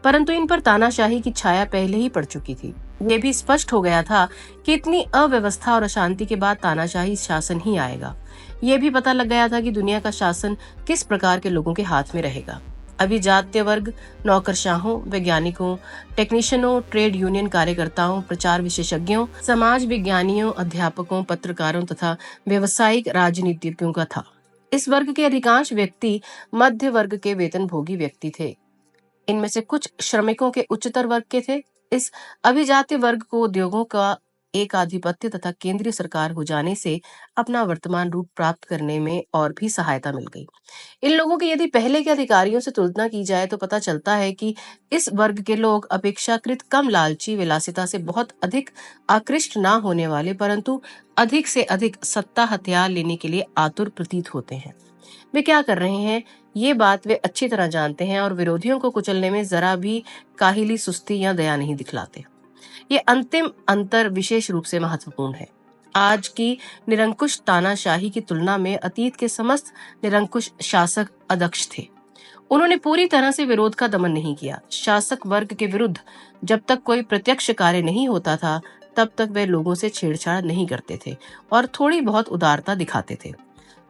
परंतु इन पर तानाशाही की छाया पहले ही पड़ चुकी थी। ये भी स्पष्ट हो गया था कि इतनी अव्यवस्था और अशांति के बाद तानाशाही शासन ही आएगा। ये भी पता लग गया था कि दुनिया का शासन किस प्रकार के लोगों के हाथ में रहेगा। अभिजात्य वर्ग, नौकरशाहों, वैज्ञानिकों, टेक्नीशियनों, ट्रेड यूनियन कार्यकर्ताओं, प्रचार विशेषज्ञों, समाज विज्ञानियों, अध्यापकों, पत्रकारों तथा व्यवसायिक राजनीतिज्ञों का था। इस वर्ग के अधिकांश व्यक्ति मध्य वर्ग के वेतनभोगी व्यक्ति थे। इनमें से कुछ श्रमिकों के उच्चतर वर्ग के थे। इस अभिजात्य वर्ग को उद्योगों का एकाधिपत्य तथा केंद्रीय सरकार हो जाने से अपना वर्तमान रूप प्राप्त करने में और भी सहायता मिल गई। इन लोगों की यदि पहले के अधिकारियों से तुलना की जाए तो पता चलता है कि इस वर्ग के लोग अपेक्षाकृत कम लालची, विलासिता से बहुत अधिक आकृष्ट ना होने वाले, परंतु अधिक से अधिक सत्ता हथियार लेने के लिए आतुर प्रतीत होते हैं। वे क्या कर रहे हैं, ये बात वे अच्छी तरह जानते हैं और विरोधियों को कुचलने में जरा भी काहिली, सुस्ती या दया नहीं दिखलाते। ये अंतिम अंतर विशेष रूप से महत्वपूर्ण है। आज की निरंकुश तानाशाही की तुलना में अतीत के समस्त निरंकुश शासक अदक्ष थे। उन्होंने पूरी तरह से विरोध का दमन नहीं किया। शासक वर्ग के विरुद्ध जब तक कोई प्रत्यक्ष कार्य नहीं होता था, तब तक वे लोगों से छेड़छाड़ नहीं करते थे और थोड़ी बहुत उदारता दिखाते थे।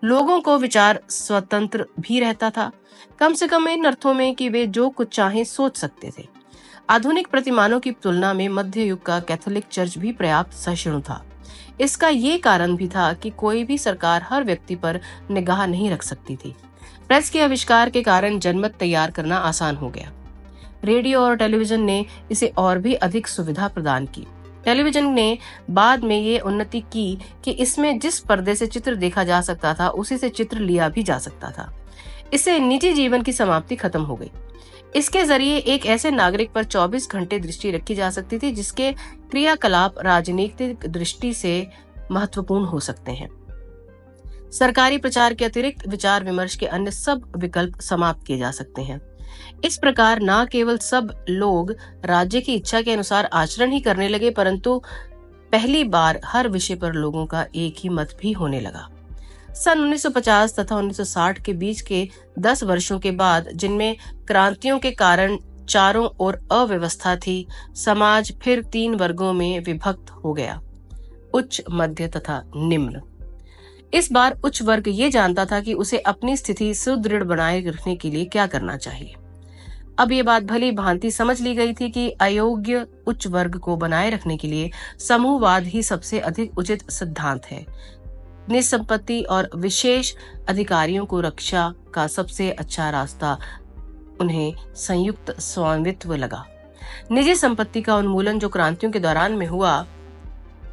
लोगों को विचार स्वतंत्र भी रहता था, कम से कम इन अर्थों में कि वे जो कुछ चाहें सोच सकते थे। आधुनिक प्रतिमानों की तुलना में मध्य युग का कैथोलिक चर्च भी पर्याप्त सहिष्णु था। इसका ये कारण भी था कि कोई भी सरकार हर व्यक्ति पर निगाह नहीं रख सकती थी। प्रेस के आविष्कार के कारण जनमत तैयार करना आसान हो गया। रेडियो और टेलीविजन ने इसे और भी अधिक सुविधा प्रदान की। टेलीविजन ने बाद में ये उन्नति की कि इसमें जिस पर्दे से चित्र देखा जा सकता था, उसी से चित्र लिया भी जा सकता था। इससे निजी जीवन की समाप्ति खत्म हो गई। इसके जरिए एक ऐसे नागरिक पर 24 घंटे दृष्टि रखी जा सकती थी जिसके क्रियाकलाप राजनीतिक दृष्टि से महत्वपूर्ण हो सकते हैं। सरकारी प्रचार के अतिरिक्त विचार विमर्श के अन्य सब विकल्प समाप्त किए जा सकते हैं। इस प्रकार न केवल सब लोग राज्य की इच्छा के अनुसार आचरण ही करने लगे, परंतु पहली बार हर विषय पर लोगों का एक ही मत भी होने लगा। सन 1950 तथा 1960 के बीच के 10 वर्षों के बाद, जिनमें क्रांतियों के कारण चारों ओर अव्यवस्था थी, समाज फिर 3 वर्गों में विभक्त हो गया, उच्च, मध्य तथा निम्न। इस बार उच्च वर्ग ये जानता था कि उसे अपनी स्थिति सुदृढ़ बनाए रखने के लिए क्या करना चाहिए। अब ये बात भली भांति समझ ली गई थी कि अयोग्य उच्च वर्ग को बनाए रखने के लिए समूहवाद ही सबसे अधिक उचित सिद्धांत है। निसंपत्ति और विशेष अधिकारियों को रक्षा का सबसे अच्छा रास्ता उन्हें संयुक्त स्वामित्व लगा। निजी संपत्ति का उन्मूलन जो क्रांतियों के दौरान में हुआ,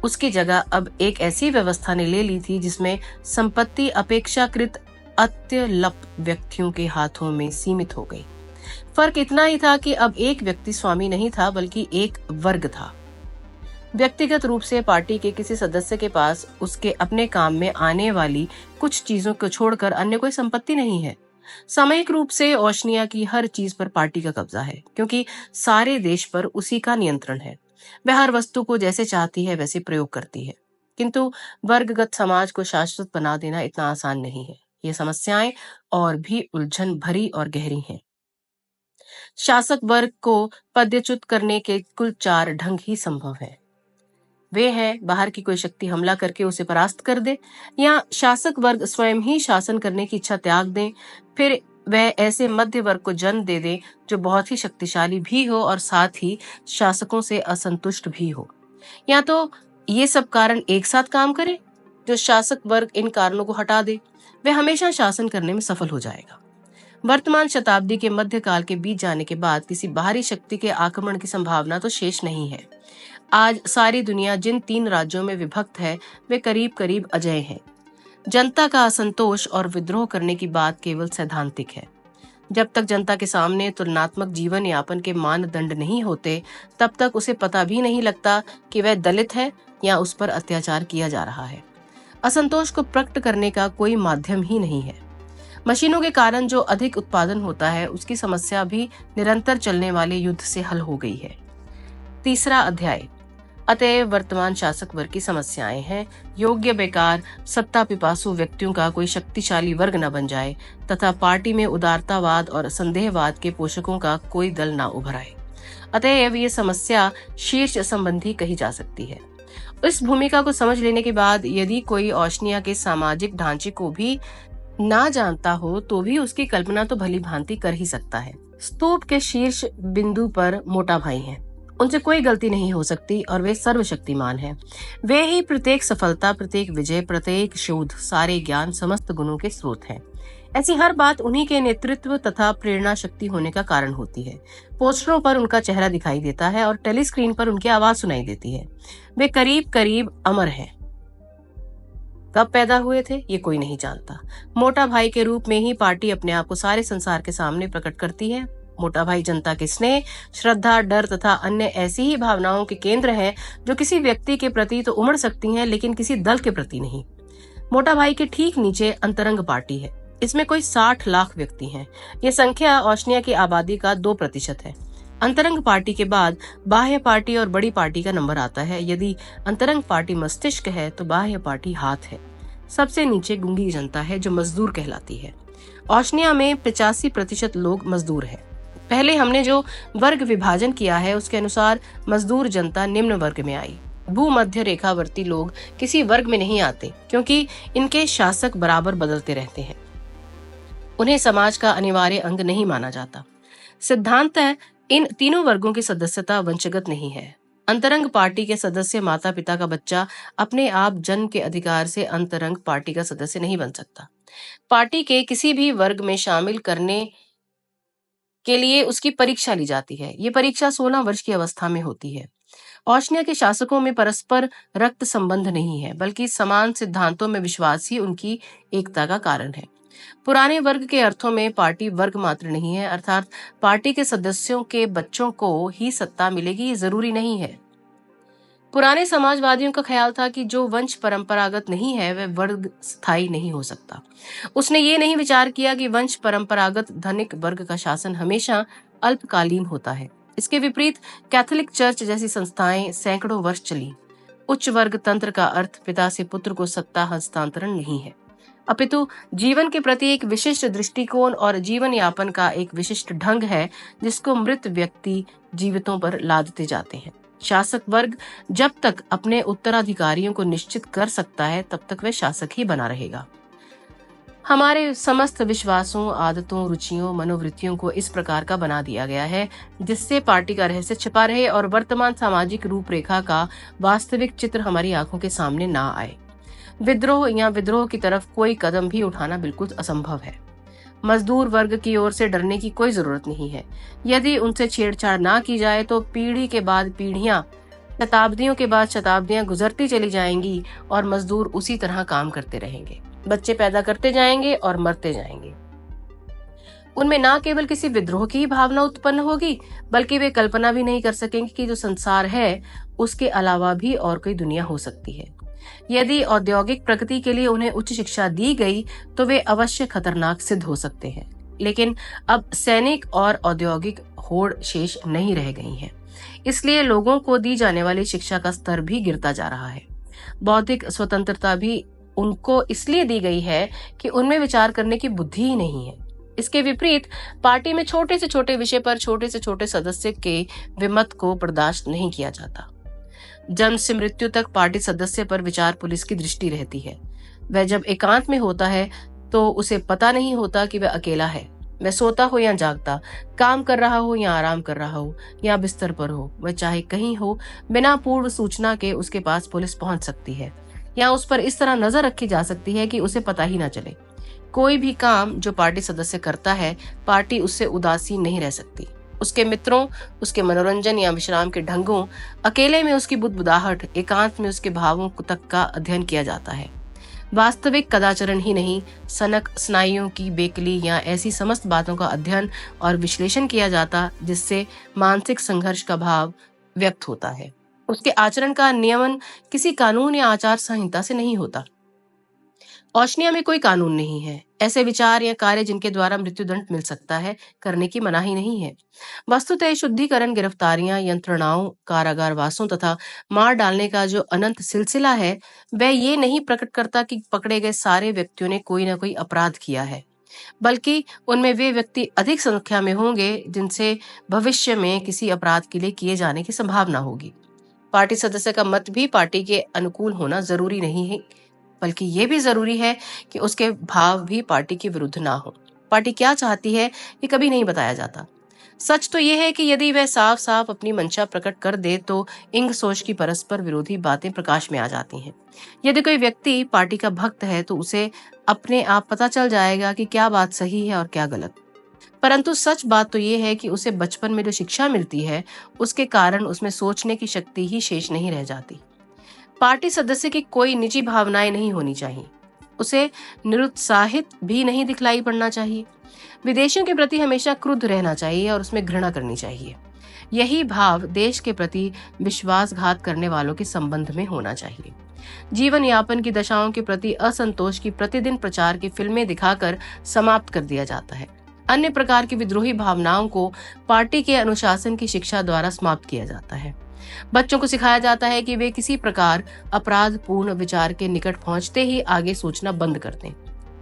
उसकी जगह अब एक ऐसी व्यवस्था ने ले ली थी जिसमें संपत्ति अपेक्षाकृत अत्यल्प व्यक्तियों के हाथों में सीमित हो गई। फर्क इतना ही था कि अब एक व्यक्ति स्वामी नहीं था, बल्कि एक वर्ग था। व्यक्तिगत रूप से पार्टी के किसी सदस्य के पास उसके अपने काम में आने वाली कुछ चीजों को छोड़कर अन्य कोई संपत्ति नहीं है। सामयिक रूप से ओशनिया की हर चीज पर पार्टी का कब्जा है, क्योंकि सारे देश पर उसी का नियंत्रण है। वह हर वस्तु को जैसे चाहती है वैसे प्रयोग करती है। किंतु वर्गगत समाज को शाश्वत बना देना इतना आसान नहीं है। ये समस्याएं और भी उलझन भरी और गहरी हैं। शासक वर्ग को पदच्युत करने के कुल 4 ढंग ही संभव है। वे हैं बाहर की कोई शक्ति हमला करके उसे परास्त कर दे, या शासक वर्ग स्वयं ही शासन करने की इच्छा त्याग दे, फिर वह ऐसे मध्य वर्ग को जन्म दे दे जो बहुत ही शक्तिशाली भी हो और साथ ही शासकों से असंतुष्ट भी हो। या तो ये सब कारण एक साथ काम करे, जो शासक वर्ग इन कारणों को हटा दे, वह हमेशा शासन करने में सफल हो जाएगा। वर्तमान शताब्दी के मध्यकाल के बीत जाने के बाद किसी बाहरी शक्ति के आक्रमण की संभावना तो शेष नहीं है। आज सारी दुनिया जिन 3 राज्यों में विभक्त है, वे करीब करीब अजेय हैं। जनता का असंतोष और विद्रोह करने की बात केवल सैद्धांतिक है। जब तक जनता के सामने तुलनात्मक जीवन यापन के मानदंड नहीं होते, तब तक उसे पता भी नहीं लगता कि वह दलित है या उस पर अत्याचार किया जा रहा है। असंतोष को प्रकट करने का कोई माध्यम ही नहीं है। मशीनों के कारण जो अधिक उत्पादन होता है, उसकी समस्या भी निरंतर चलने वाले युद्ध से हल हो गई है। 3 अध्याय। अतएव वर्तमान शासक वर्ग की समस्याएं हैं, योग्य, बेकार, सत्ता पिपासु व्यक्तियों का कोई शक्तिशाली वर्ग न बन जाए तथा पार्टी में उदारतावाद और संदेहवाद के पोषकों का कोई दल न उभर आए। अतएव ये समस्या शीर्ष संबंधी कही जा सकती है। इस भूमिका को समझ लेने के बाद यदि कोई ओशनिया के सामाजिक ढांचे को भी ना जानता हो, तो भी उसकी कल्पना तो भली भांति कर ही सकता है। स्तूप के शीर्ष बिंदु पर मोटा भाई हैं। उनसे कोई गलती नहीं हो सकती और वे सर्वशक्तिमान हैं। वे ही प्रत्येक सफलता, प्रत्येक विजय, प्रत्येक शोध, सारे ज्ञान, समस्त गुणों के स्रोत हैं। ऐसी हर बात उन्हीं के नेतृत्व तथा प्रेरणा शक्ति होने का कारण होती है। पोस्टरों पर उनका चेहरा दिखाई देता है और टेलीस्क्रीन पर उनकी आवाज सुनाई देती है। वे करीब करीब अमर हैं। कब पैदा हुए थे ये कोई नहीं जानता। मोटा भाई के रूप में ही पार्टी अपने आप को सारे संसार के सामने प्रकट करती है। मोटा भाई जनता के स्नेह, श्रद्धा, डर तथा अन्य ऐसी ही भावनाओं के केंद्र हैं जो किसी व्यक्ति के प्रति तो उमड़ सकती हैं, लेकिन किसी दल के प्रति नहीं। मोटा भाई के ठीक नीचे अंतरंग पार्टी है। इसमें कोई 60 लाख व्यक्ति हैं। ये संख्या ओशनिया की आबादी का 2% है। अंतरंग पार्टी के बाद बाह्य पार्टी और बड़ी पार्टी का नंबर आता है। यदि अंतरंग पार्टी मस्तिष्क है तो बाह्य पार्टी हाथ है। सबसे नीचे गूंगी जनता है जो मजदूर कहलाती है। ओशनिया में 85% लोग मजदूर हैं। पहले हमने जो वर्ग विभाजन किया है उसके अनुसार मजदूर जनता निम्न वर्ग में आई। भूमध्य रेखावर्ती लोग किसी वर्ग में नहीं आते, क्योंकि इनके शासक बराबर बदलते रहते हैं। उन्हें समाज का अनिवार्य अंग नहीं माना जाता। सिद्धांतः इन तीनों वर्गों की सदस्यता वंशगत नहीं है। अंतरंग पार्टी के सदस्य माता पिता का बच्चा अपने आप जन्म के अधिकार से अंतरंग पार्टी का सदस्य नहीं बन सकता। पार्टी के किसी भी वर्ग में शामिल करने के लिए उसकी परीक्षा ली जाती है। ये परीक्षा 16 वर्ष की अवस्था में होती है। ओशनिया के शासकों में परस्पर रक्त संबंध नहीं है, बल्कि समान सिद्धांतों में विश्वास ही उनकी एकता का कारण है। पुराने वर्ग के अर्थों में पार्टी वर्ग मात्र नहीं है, अर्थात पार्टी के सदस्यों के बच्चों को ही सत्ता मिलेगी ये जरूरी नहीं है। पुराने समाजवादियों का ख्याल था कि जो वंश परंपरागत नहीं है वह वर्ग स्थायी नहीं हो सकता। उसने ये नहीं विचार किया कि वंश परंपरागत धनिक वर्ग का शासन हमेशा अल्पकालीन होता है। इसके विपरीत कैथोलिक चर्च जैसी संस्थाएं सैकड़ों वर्ष चली। उच्च वर्ग तंत्र का अर्थ पिता से पुत्र को सत्ता हस्तांतरण नहीं है, अपितु जीवन के प्रति एक विशिष्ट दृष्टिकोण और जीवन यापन का एक विशिष्ट ढंग है जिसको मृत व्यक्ति जीवितों पर लादते जाते हैं। शासक वर्ग जब तक अपने उत्तराधिकारियों को निश्चित कर सकता है तब तक वह शासक ही बना रहेगा। हमारे समस्त विश्वासों, आदतों, रुचियों, मनोवृत्तियों को इस प्रकार का बना दिया गया है जिससे पार्टी का रहस्य छिपा रहे और वर्तमान सामाजिक रूपरेखा का वास्तविक चित्र हमारी आंखों के सामने ना आए। विद्रोह की तरफ कोई कदम भी उठाना बिल्कुल असंभव है। मजदूर वर्ग की ओर से डरने की कोई जरूरत नहीं है। यदि उनसे छेड़छाड़ ना की जाए तो पीढ़ी के बाद पीढ़ियां, शताब्दियों के बाद शताब्दियां गुजरती चली जाएंगी और मजदूर उसी तरह काम करते रहेंगे। बच्चे पैदा करते जाएंगे और मरते जाएंगे। उनमें न केवल किसी विद्रोह की भावना उत्पन्न होगी, बल्कि वे कल्पना भी नहीं कर सकेंगे कि जो संसार है उसके अलावा भी और कोई दुनिया हो सकती है। यदि औद्योगिक प्रगति के लिए उन्हें उच्च शिक्षा दी गई तो वे अवश्य खतरनाक सिद्ध हो सकते हैं। लेकिन अब सैनिक और औद्योगिक होड़ शेष नहीं रह गई हैं। इसलिए लोगों को दी जाने वाली शिक्षा का स्तर भी गिरता जा रहा है। बौद्धिक स्वतंत्रता भी उनको इसलिए दी गई है कि उनमें विचार करने की बुद्धि ही नहीं है। इसके विपरीत पार्टी में छोटे से छोटे विषय पर छोटे से छोटे सदस्य के विमत को बर्दाश्त नहीं किया जाता। जन्म से मृत्यु तक पार्टी सदस्य पर विचार पुलिस की दृष्टि रहती है। वह जब एकांत में होता है तो उसे पता नहीं होता कि वह अकेला है। वह सोता हो या जागता, काम कर रहा हो या आराम कर रहा हो या बिस्तर पर हो, वह चाहे कहीं हो, बिना पूर्व सूचना के उसके पास पुलिस पहुंच सकती है या उस पर इस तरह नजर रखी जा सकती है कि उसे पता ही ना चले। कोई भी काम जो पार्टी सदस्य करता है, पार्टी उससे उदासीन नहीं रह सकती। उसके मित्रों, उसके मनोरंजन या विश्राम के ढंगों, अकेले में उसकी बुदबुदाहट, एकांत में उसके भावों तक का अध्ययन किया जाता है। वास्तविक कदाचरण ही नहीं, सनक, स्नायुओं की बेकली या ऐसी समस्त बातों का अध्ययन और विश्लेषण किया जाता जिससे मानसिक संघर्ष का भाव व्यक्त होता है। उसके आचरण का नियमन किसी कानून या आचार संहिता से नहीं होता। ओशनिया में कोई कानून नहीं है। ऐसे विचार या कार्य जिनके द्वारा मृत्युदंड मिल सकता है, करने की मनाही नहीं है। वस्तुतः शुद्धिकरण, गिरफ्तारियां, यंत्रणाओं, कारागारवासों तथा मार डालने का जो अनंत सिलसिला है, वह ये नहीं प्रकट करता कि पकड़े गए सारे व्यक्तियों ने कोई न कोई अपराध किया है, बल्कि उनमें वे व्यक्ति अधिक संख्या में होंगे जिनसे भविष्य में किसी अपराध के लिए किए जाने की संभावना होगी। पार्टी सदस्य का मत भी पार्टी के अनुकूल होना जरूरी नहीं है, बल्कि ये भी जरूरी है कि उसके भाव भी पार्टी के विरुद्ध ना हो। पार्टी क्या चाहती है ये कभी नहीं बताया जाता। सच तो यह है कि यदि वह साफ साफ अपनी मंशा प्रकट कर दे तो इंग सोच की परस्पर विरोधी बातें प्रकाश में आ जाती हैं। यदि कोई व्यक्ति पार्टी का भक्त है तो उसे अपने आप पता चल जाएगा कि क्या बात सही है और क्या गलत। परंतु सच बात तो यह है कि उसे बचपन में जो शिक्षा मिलती है उसके कारण उसमें सोचने की शक्ति ही शेष नहीं रह जाती। पार्टी सदस्य की कोई निजी भावनाएं नहीं होनी चाहिए। उसे निरुत्साहित भी नहीं दिखलाई पड़ना चाहिए। विदेशियों के प्रति हमेशा क्रुद्ध रहना चाहिए और उसमें घृणा करनी चाहिए। यही भाव देश के प्रति विश्वासघात करने वालों के संबंध में होना चाहिए। जीवन यापन की दशाओं के प्रति असंतोष की प्रतिदिन प्रचार की फिल्में दिखाकर समाप्त कर दिया जाता है। अन्य प्रकार की विद्रोही भावनाओं को पार्टी के अनुशासन की शिक्षा द्वारा समाप्त किया जाता है। बच्चों को सिखाया जाता है कि वे किसी प्रकार अपराध पूर्ण विचार के निकट पहुंचते ही आगे सोचना बंद कर दें।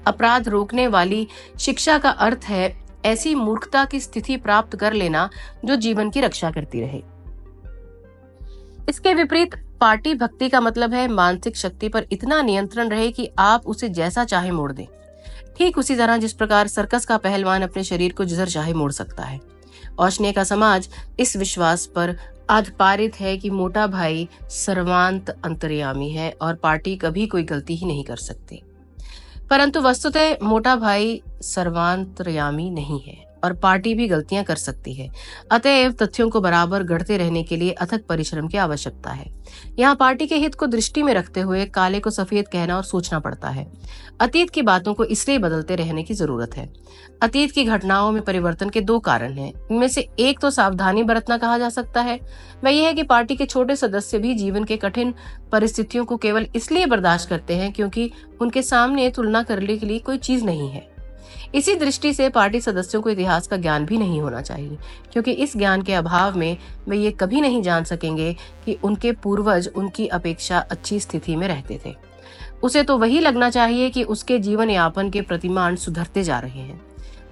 अपराध रोकने वाली शिक्षा का अर्थ है ऐसी मूर्खता की स्थिति प्राप्त कर लेना जो जीवन की रक्षा करती रहे। इसके विपरीत पार्टी भक्ति का मतलब है मानसिक शक्ति पर इतना नियंत्रण रहे कि आप उसे जैसा चाहे मोड़ दें। ठीक उसी तरह जिस प्रकार सर्कस का पहलवान अपने शरीर को जिधर चाहे मोड़ सकता है। औशन्य का समाज इस विश्वास पर आधारित है कि मोटा भाई सर्वांत अंतर्यामी है और पार्टी कभी कोई गलती ही नहीं कर सकती। परंतु वस्तुतः मोटा भाई सर्वांतर्यामी नहीं है और पार्टी भी गलतियां कर सकती है। अतएव तथ्यों को बराबर गढ़ते रहने के लिए अथक परिश्रम की आवश्यकता है। यहाँ पार्टी के हित को दृष्टि में रखते हुए काले को सफेद कहना और सोचना पड़ता है। अतीत की बातों को इसलिए बदलते रहने की जरूरत है। अतीत की घटनाओं में परिवर्तन के दो कारण हैं। इनमें से एक तो सावधानी बरतना कहा जा सकता है। वह यह है कि पार्टी के छोटे सदस्य भी जीवन के कठिन परिस्थितियों को केवल इसलिए बर्दाश्त करते हैं क्योंकि उनके सामने तुलना करने के लिए कोई चीज नहीं है। इसी दृष्टि से पार्टी सदस्यों को इतिहास का ज्ञान भी नहीं होना चाहिए, क्योंकि इस ज्ञान के अभाव में वे ये कभी नहीं जान सकेंगे कि उनके पूर्वज उनकी अपेक्षा अच्छी स्थिति में रहते थे। उसे तो वही लगना चाहिए कि उसके जीवन यापन के प्रतिमान सुधरते जा रहे हैं।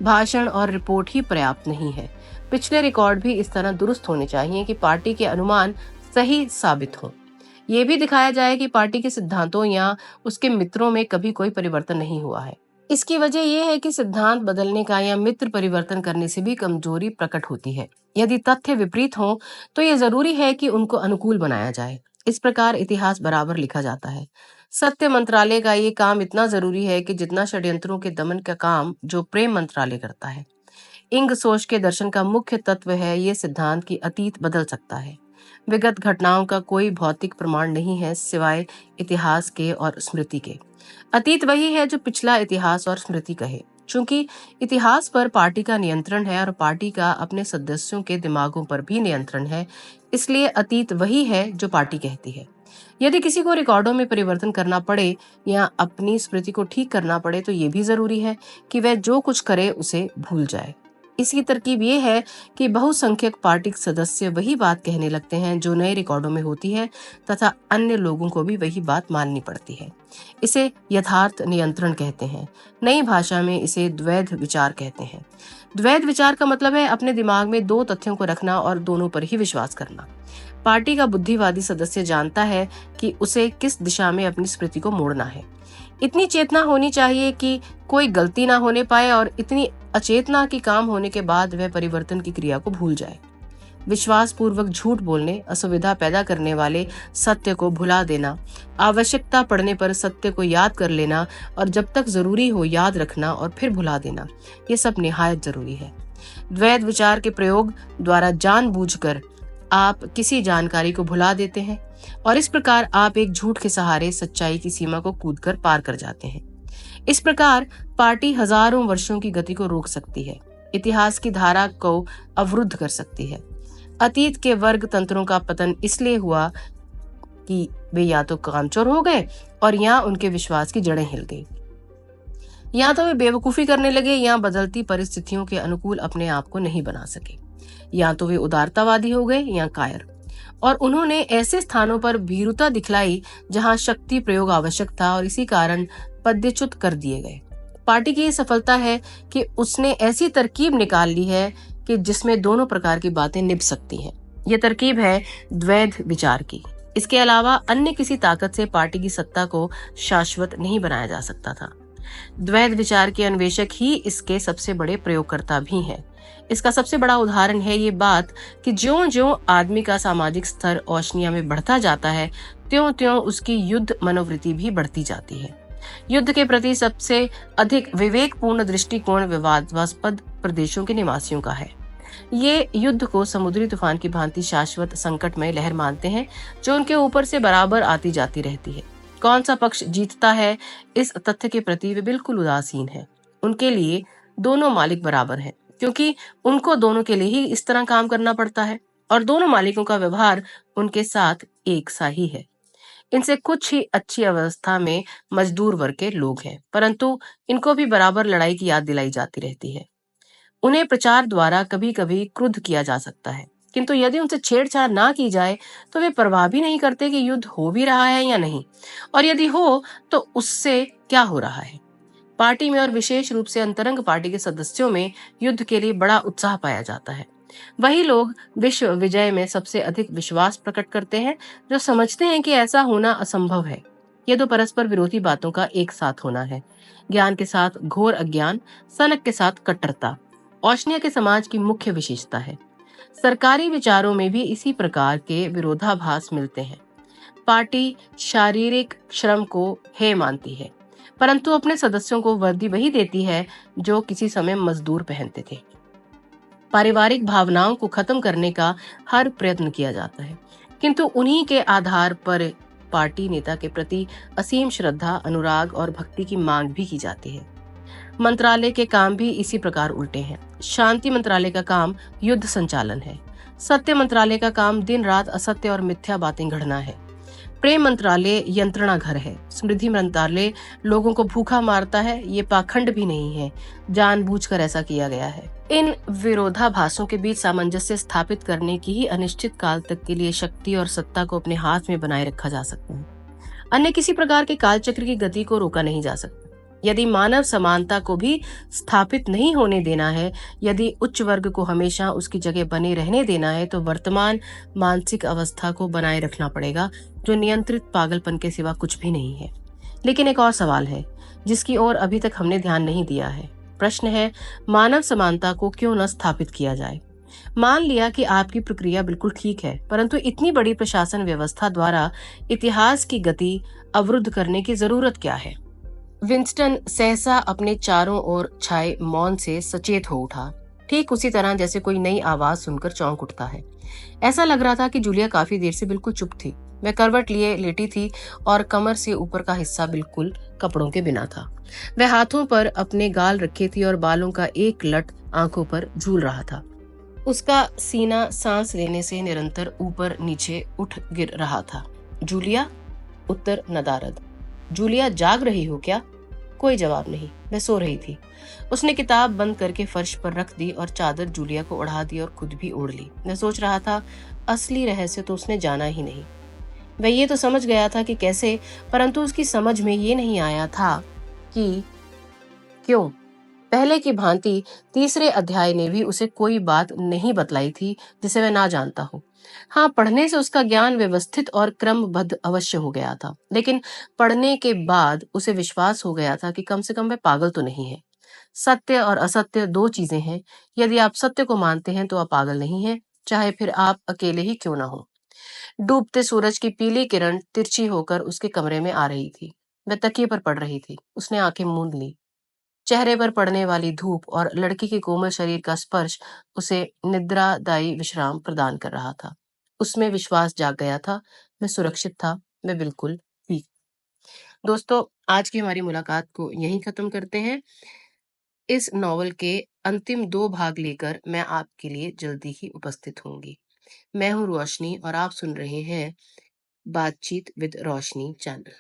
भाषण और रिपोर्ट ही पर्याप्त नहीं है। पिछले रिकॉर्ड भी इस तरह दुरुस्त होने चाहिए कि पार्टी के अनुमान सही साबित हो। ये भी दिखाया जाए कि पार्टी के सिद्धांतों या उसके मित्रों में कभी कोई परिवर्तन नहीं हुआ है। इसकी वजह यह है कि सिद्धांत बदलने का या मित्र परिवर्तन करने से भी कमजोरी प्रकट होती है। यदि तथ्य विपरीत हो तो यह जरूरी है कि उनको अनुकूल बनाया जाए। इस प्रकार इतिहास बराबर लिखा जाता है। सत्य मंत्रालय का ये काम इतना जरूरी है कि जितना षड्यंत्रों के दमन का काम जो प्रेम मंत्रालय करता है। इंग सोच के दर्शन का मुख्य तत्व है ये सिद्धांत कि अतीत बदल सकता है। विगत घटनाओं का कोई भौतिक प्रमाण नहीं है सिवाय इतिहास के और स्मृति के। अतीत वही है जो पिछला इतिहास और स्मृति कहे। चूंकि इतिहास पर पार्टी का नियंत्रण है और पार्टी का अपने सदस्यों के दिमागों पर भी नियंत्रण है, इसलिए अतीत वही है जो पार्टी कहती है। यदि किसी को रिकॉर्डों में परिवर्तन करना पड़े या अपनी स्मृति को ठीक करना पड़े तो ये भी जरूरी है कि वह जो कुछ करे उसे भूल जाए। इसकी तरकीब ये है कि बहुसंख्यक पार्टी सदस्य वही बात कहने लगते हैं जो नए रिकॉर्डों में होती है तथा अन्य लोगों को भी वही बात माननी पड़ती है। इसे यथार्थ नियंत्रण कहते हैं। नई भाषा में इसे द्वैध विचार कहते हैं। द्वैध विचार का मतलब है अपने दिमाग में दो तथ्यों को रखना और दोनों पर ही विश्वास करना। पार्टी का बुद्धिवादी सदस्य जानता है कि उसे किस दिशा में अपनी स्मृति को मोड़ना है। इतनी चेतना होनी चाहिए कि कोई गलती ना होने पाए और इतनी अचेतना की काम होने के बाद वह परिवर्तन की क्रिया को भूल जाए। विश्वास पूर्वक झूठ बोलने, असुविधा पैदा करने वाले सत्य को भुला देना, आवश्यकता पड़ने पर सत्य को याद कर लेना और जब तक जरूरी हो याद रखना और फिर भुला देना, ये सब निहायत जरूरी है। द्वैध विचार के प्रयोग द्वारा जानबूझकर आप किसी जानकारी को भुला देते हैं और इस प्रकार आप एक झूठ के सहारे सच्चाई की सीमा को कूदकर पार कर जाते हैं। इस प्रकार पार्टी हजारों वर्षों की गति को रोक सकती है, इतिहास की धारा को अवरुद्ध कर सकती है। अतीत के वर्ग तंत्रों का पतन इसलिए हुआ कि वे या तो कामचोर हो गए और या उनके विश्वास की जड़ें हिल गई। या तो वे बेवकूफी करने लगे या बदलती परिस्थितियों के अनुकूल अपने आप को नहीं बना सके। या तो वे उदारतावादी हो गए या कायर, और उन्होंने ऐसे स्थानों पर भीरुता दिखलाई जहां शक्ति प्रयोग आवश्यक था और इसी कारण पदच्युत कर दिए गए। पार्टी की ये सफलता है कि उसने ऐसी तरकीब निकाल ली है कि जिसमें दोनों प्रकार की बातें निभ सकती हैं। यह तरकीब है द्वैध विचार की। इसके अलावा अन्य किसी ताकत से पार्टी की सत्ता को शाश्वत नहीं बनाया जा सकता था। द्वैध विचार के अन्वेषक ही इसके सबसे बड़े प्रयोगकर्ता भी हैं। इसका सबसे बड़ा उदाहरण है ये बात कि ज्यों-ज्यों आदमी का सामाजिक स्तर ओशनिया में बढ़ता जाता है, त्यों-त्यों उसकी युद्ध मनोवृत्ति भी बढ़ती जाती है। युद्ध के प्रति सबसे अधिक विवेकपूर्ण दृष्टिकोण विवादास्पद प्रदेशों के निवासियों का है। ये युद्ध को समुद्री तूफान की भांति शाश्वत संकटमय लहर मानते हैं, जो उनके ऊपर से बराबर आती जाती रहती है। कौन सा पक्ष जीतता है, इस तथ्य के प्रति वे बिल्कुल उदासीन है। उनके लिए दोनों मालिक बराबर हैं, क्योंकि उनको दोनों के लिए ही इस तरह काम करना पड़ता है और दोनों मालिकों का व्यवहार उनके साथ एक सा ही है। इनसे कुछ ही अच्छी अवस्था में मजदूर वर्ग के लोग हैं, परंतु इनको भी बराबर लड़ाई की याद दिलाई जाती रहती है। उन्हें प्रचार द्वारा कभी कभी क्रुद्ध किया जा सकता है, किंतु यदि उनसे छेड़छाड़ ना की जाए तो वे परवाह भी नहीं करते कि युद्ध हो भी रहा है या नहीं, और यदि हो तो उससे क्या हो रहा है। पार्टी में और विशेष रूप से अंतरंग पार्टी के सदस्यों में युद्ध के लिए बड़ा उत्साह पाया जाता है। वही लोग विश्व विजय में सबसे अधिक विश्वास प्रकट करते हैं, जो समझते हैं कि ऐसा होना असंभव है। ये दो परस्पर विरोधी बातों का एक साथ होना है। ज्ञान के साथ घोर अज्ञान, सनक के साथ कट्टरता ओशनिया के समाज की मुख्य विशेषता है। सरकारी विचारों में भी इसी प्रकार के विरोधाभास मिलते हैं। पार्टी शारीरिक श्रम को हे मानती है, परंतु अपने सदस्यों को वर्दी वही देती है जो किसी समय मजदूर पहनते थे। पारिवारिक भावनाओं को खत्म करने का हर प्रयत्न किया जाता है, किंतु उन्हीं के आधार पर पार्टी नेता के प्रति असीम श्रद्धा, अनुराग और भक्ति की मांग भी की जाती है। मंत्रालय के काम भी इसी प्रकार उल्टे हैं। शांति मंत्रालय का काम युद्ध संचालन है। सत्य मंत्रालय का काम दिन रात असत्य और मिथ्या बातें गढ़ना है। प्रेम मंत्रालय यंत्रणा घर है। समृद्धि मंत्रालय लोगों को भूखा मारता है। ये पाखंड भी नहीं है, जानबूझकर ऐसा किया गया है। इन विरोधाभासों के बीच सामंजस्य स्थापित करने की ही अनिश्चित काल तक के लिए शक्ति और सत्ता को अपने हाथ में बनाए रखा जा सकता है। अन्य किसी प्रकार के कालचक्र की गति को रोका नहीं जा सकता। यदि मानव समानता को भी स्थापित नहीं होने देना है, यदि उच्च वर्ग को हमेशा उसकी जगह बने रहने देना है, तो वर्तमान मानसिक अवस्था को बनाए रखना पड़ेगा, जो नियंत्रित पागलपन के सिवा कुछ भी नहीं है। लेकिन एक और सवाल है जिसकी ओर अभी तक हमने ध्यान नहीं दिया है। प्रश्न है, मानव समानता को क्यों न स्थापित किया जाए। मान लिया कि आपकी प्रक्रिया बिल्कुल ठीक है, परंतु इतनी बड़ी प्रशासन व्यवस्था द्वारा इतिहास की गति अवरुद्ध करने की जरूरत क्या है। विंस्टन सहसा अपने चारों ओर छाए मौन से सचेत हो उठा, ठीक उसी तरह जैसे कोई नई आवाज सुनकर चौंक उठता है। ऐसा लग रहा था कि जूलिया काफी देर से बिल्कुल चुप थी। वह करवट लिए लेटी थी और कमर से ऊपर का हिस्सा बिल्कुल कपड़ों के बिना था। वह हाथों पर अपने गाल रखे थी और बालों का एक लट आंखों पर झूल रहा था। उसका सीना सांस लेने से निरंतर ऊपर नीचे उठ गिर रहा था। जूलिया, उत्तर नदारद। जूलिया, जाग रही हो क्या? कोई जवाब नहीं। वह सो रही थी। उसने किताब बंद करके फर्श पर रख दी और चादर जूलिया को ओढ़ा दी और खुद भी ओढ़ ली। वह सोच रहा था, असली रहस्य तो उसने जाना ही नहीं। वह ये तो समझ गया था कि कैसे, परंतु उसकी समझ में ये नहीं आया था कि क्यों। पहले की भांति तीसरे अध्याय ने भी उसे कोई बात नहीं बतलाई थी जिसे वह ना जानता हो। हाँ, पढ़ने से उसका ज्ञान व्यवस्थित और क्रमबद्ध अवश्य हो गया था, लेकिन पढ़ने के बाद उसे विश्वास हो गया था कि कम से कम वह पागल तो नहीं है। सत्य और असत्य दो चीजें हैं। यदि आप सत्य को मानते हैं तो आप पागल नहीं हैं, चाहे फिर आप अकेले ही क्यों ना हो। डूबते सूरज की पीली किरण तिरछी होकर उसके कमरे में आ रही थी। वह तकिए पर पड़ रही थी। उसने आंखें मूंद ली। चेहरे पर पड़ने वाली धूप और लड़की के कोमल शरीर का स्पर्श उसे निद्रादायी विश्राम प्रदान कर रहा था। उसमें विश्वास जाग गया था। मैं सुरक्षित था। मैं बिल्कुल ठीक। दोस्तों, आज की हमारी मुलाकात को यहीं खत्म करते हैं। इस नॉवल के अंतिम 2 भाग लेकर मैं आपके लिए जल्दी ही उपस्थित होंगी। मैं हूँ रोशनी और आप सुन रहे हैं बातचीत विद रोशनी चैनल।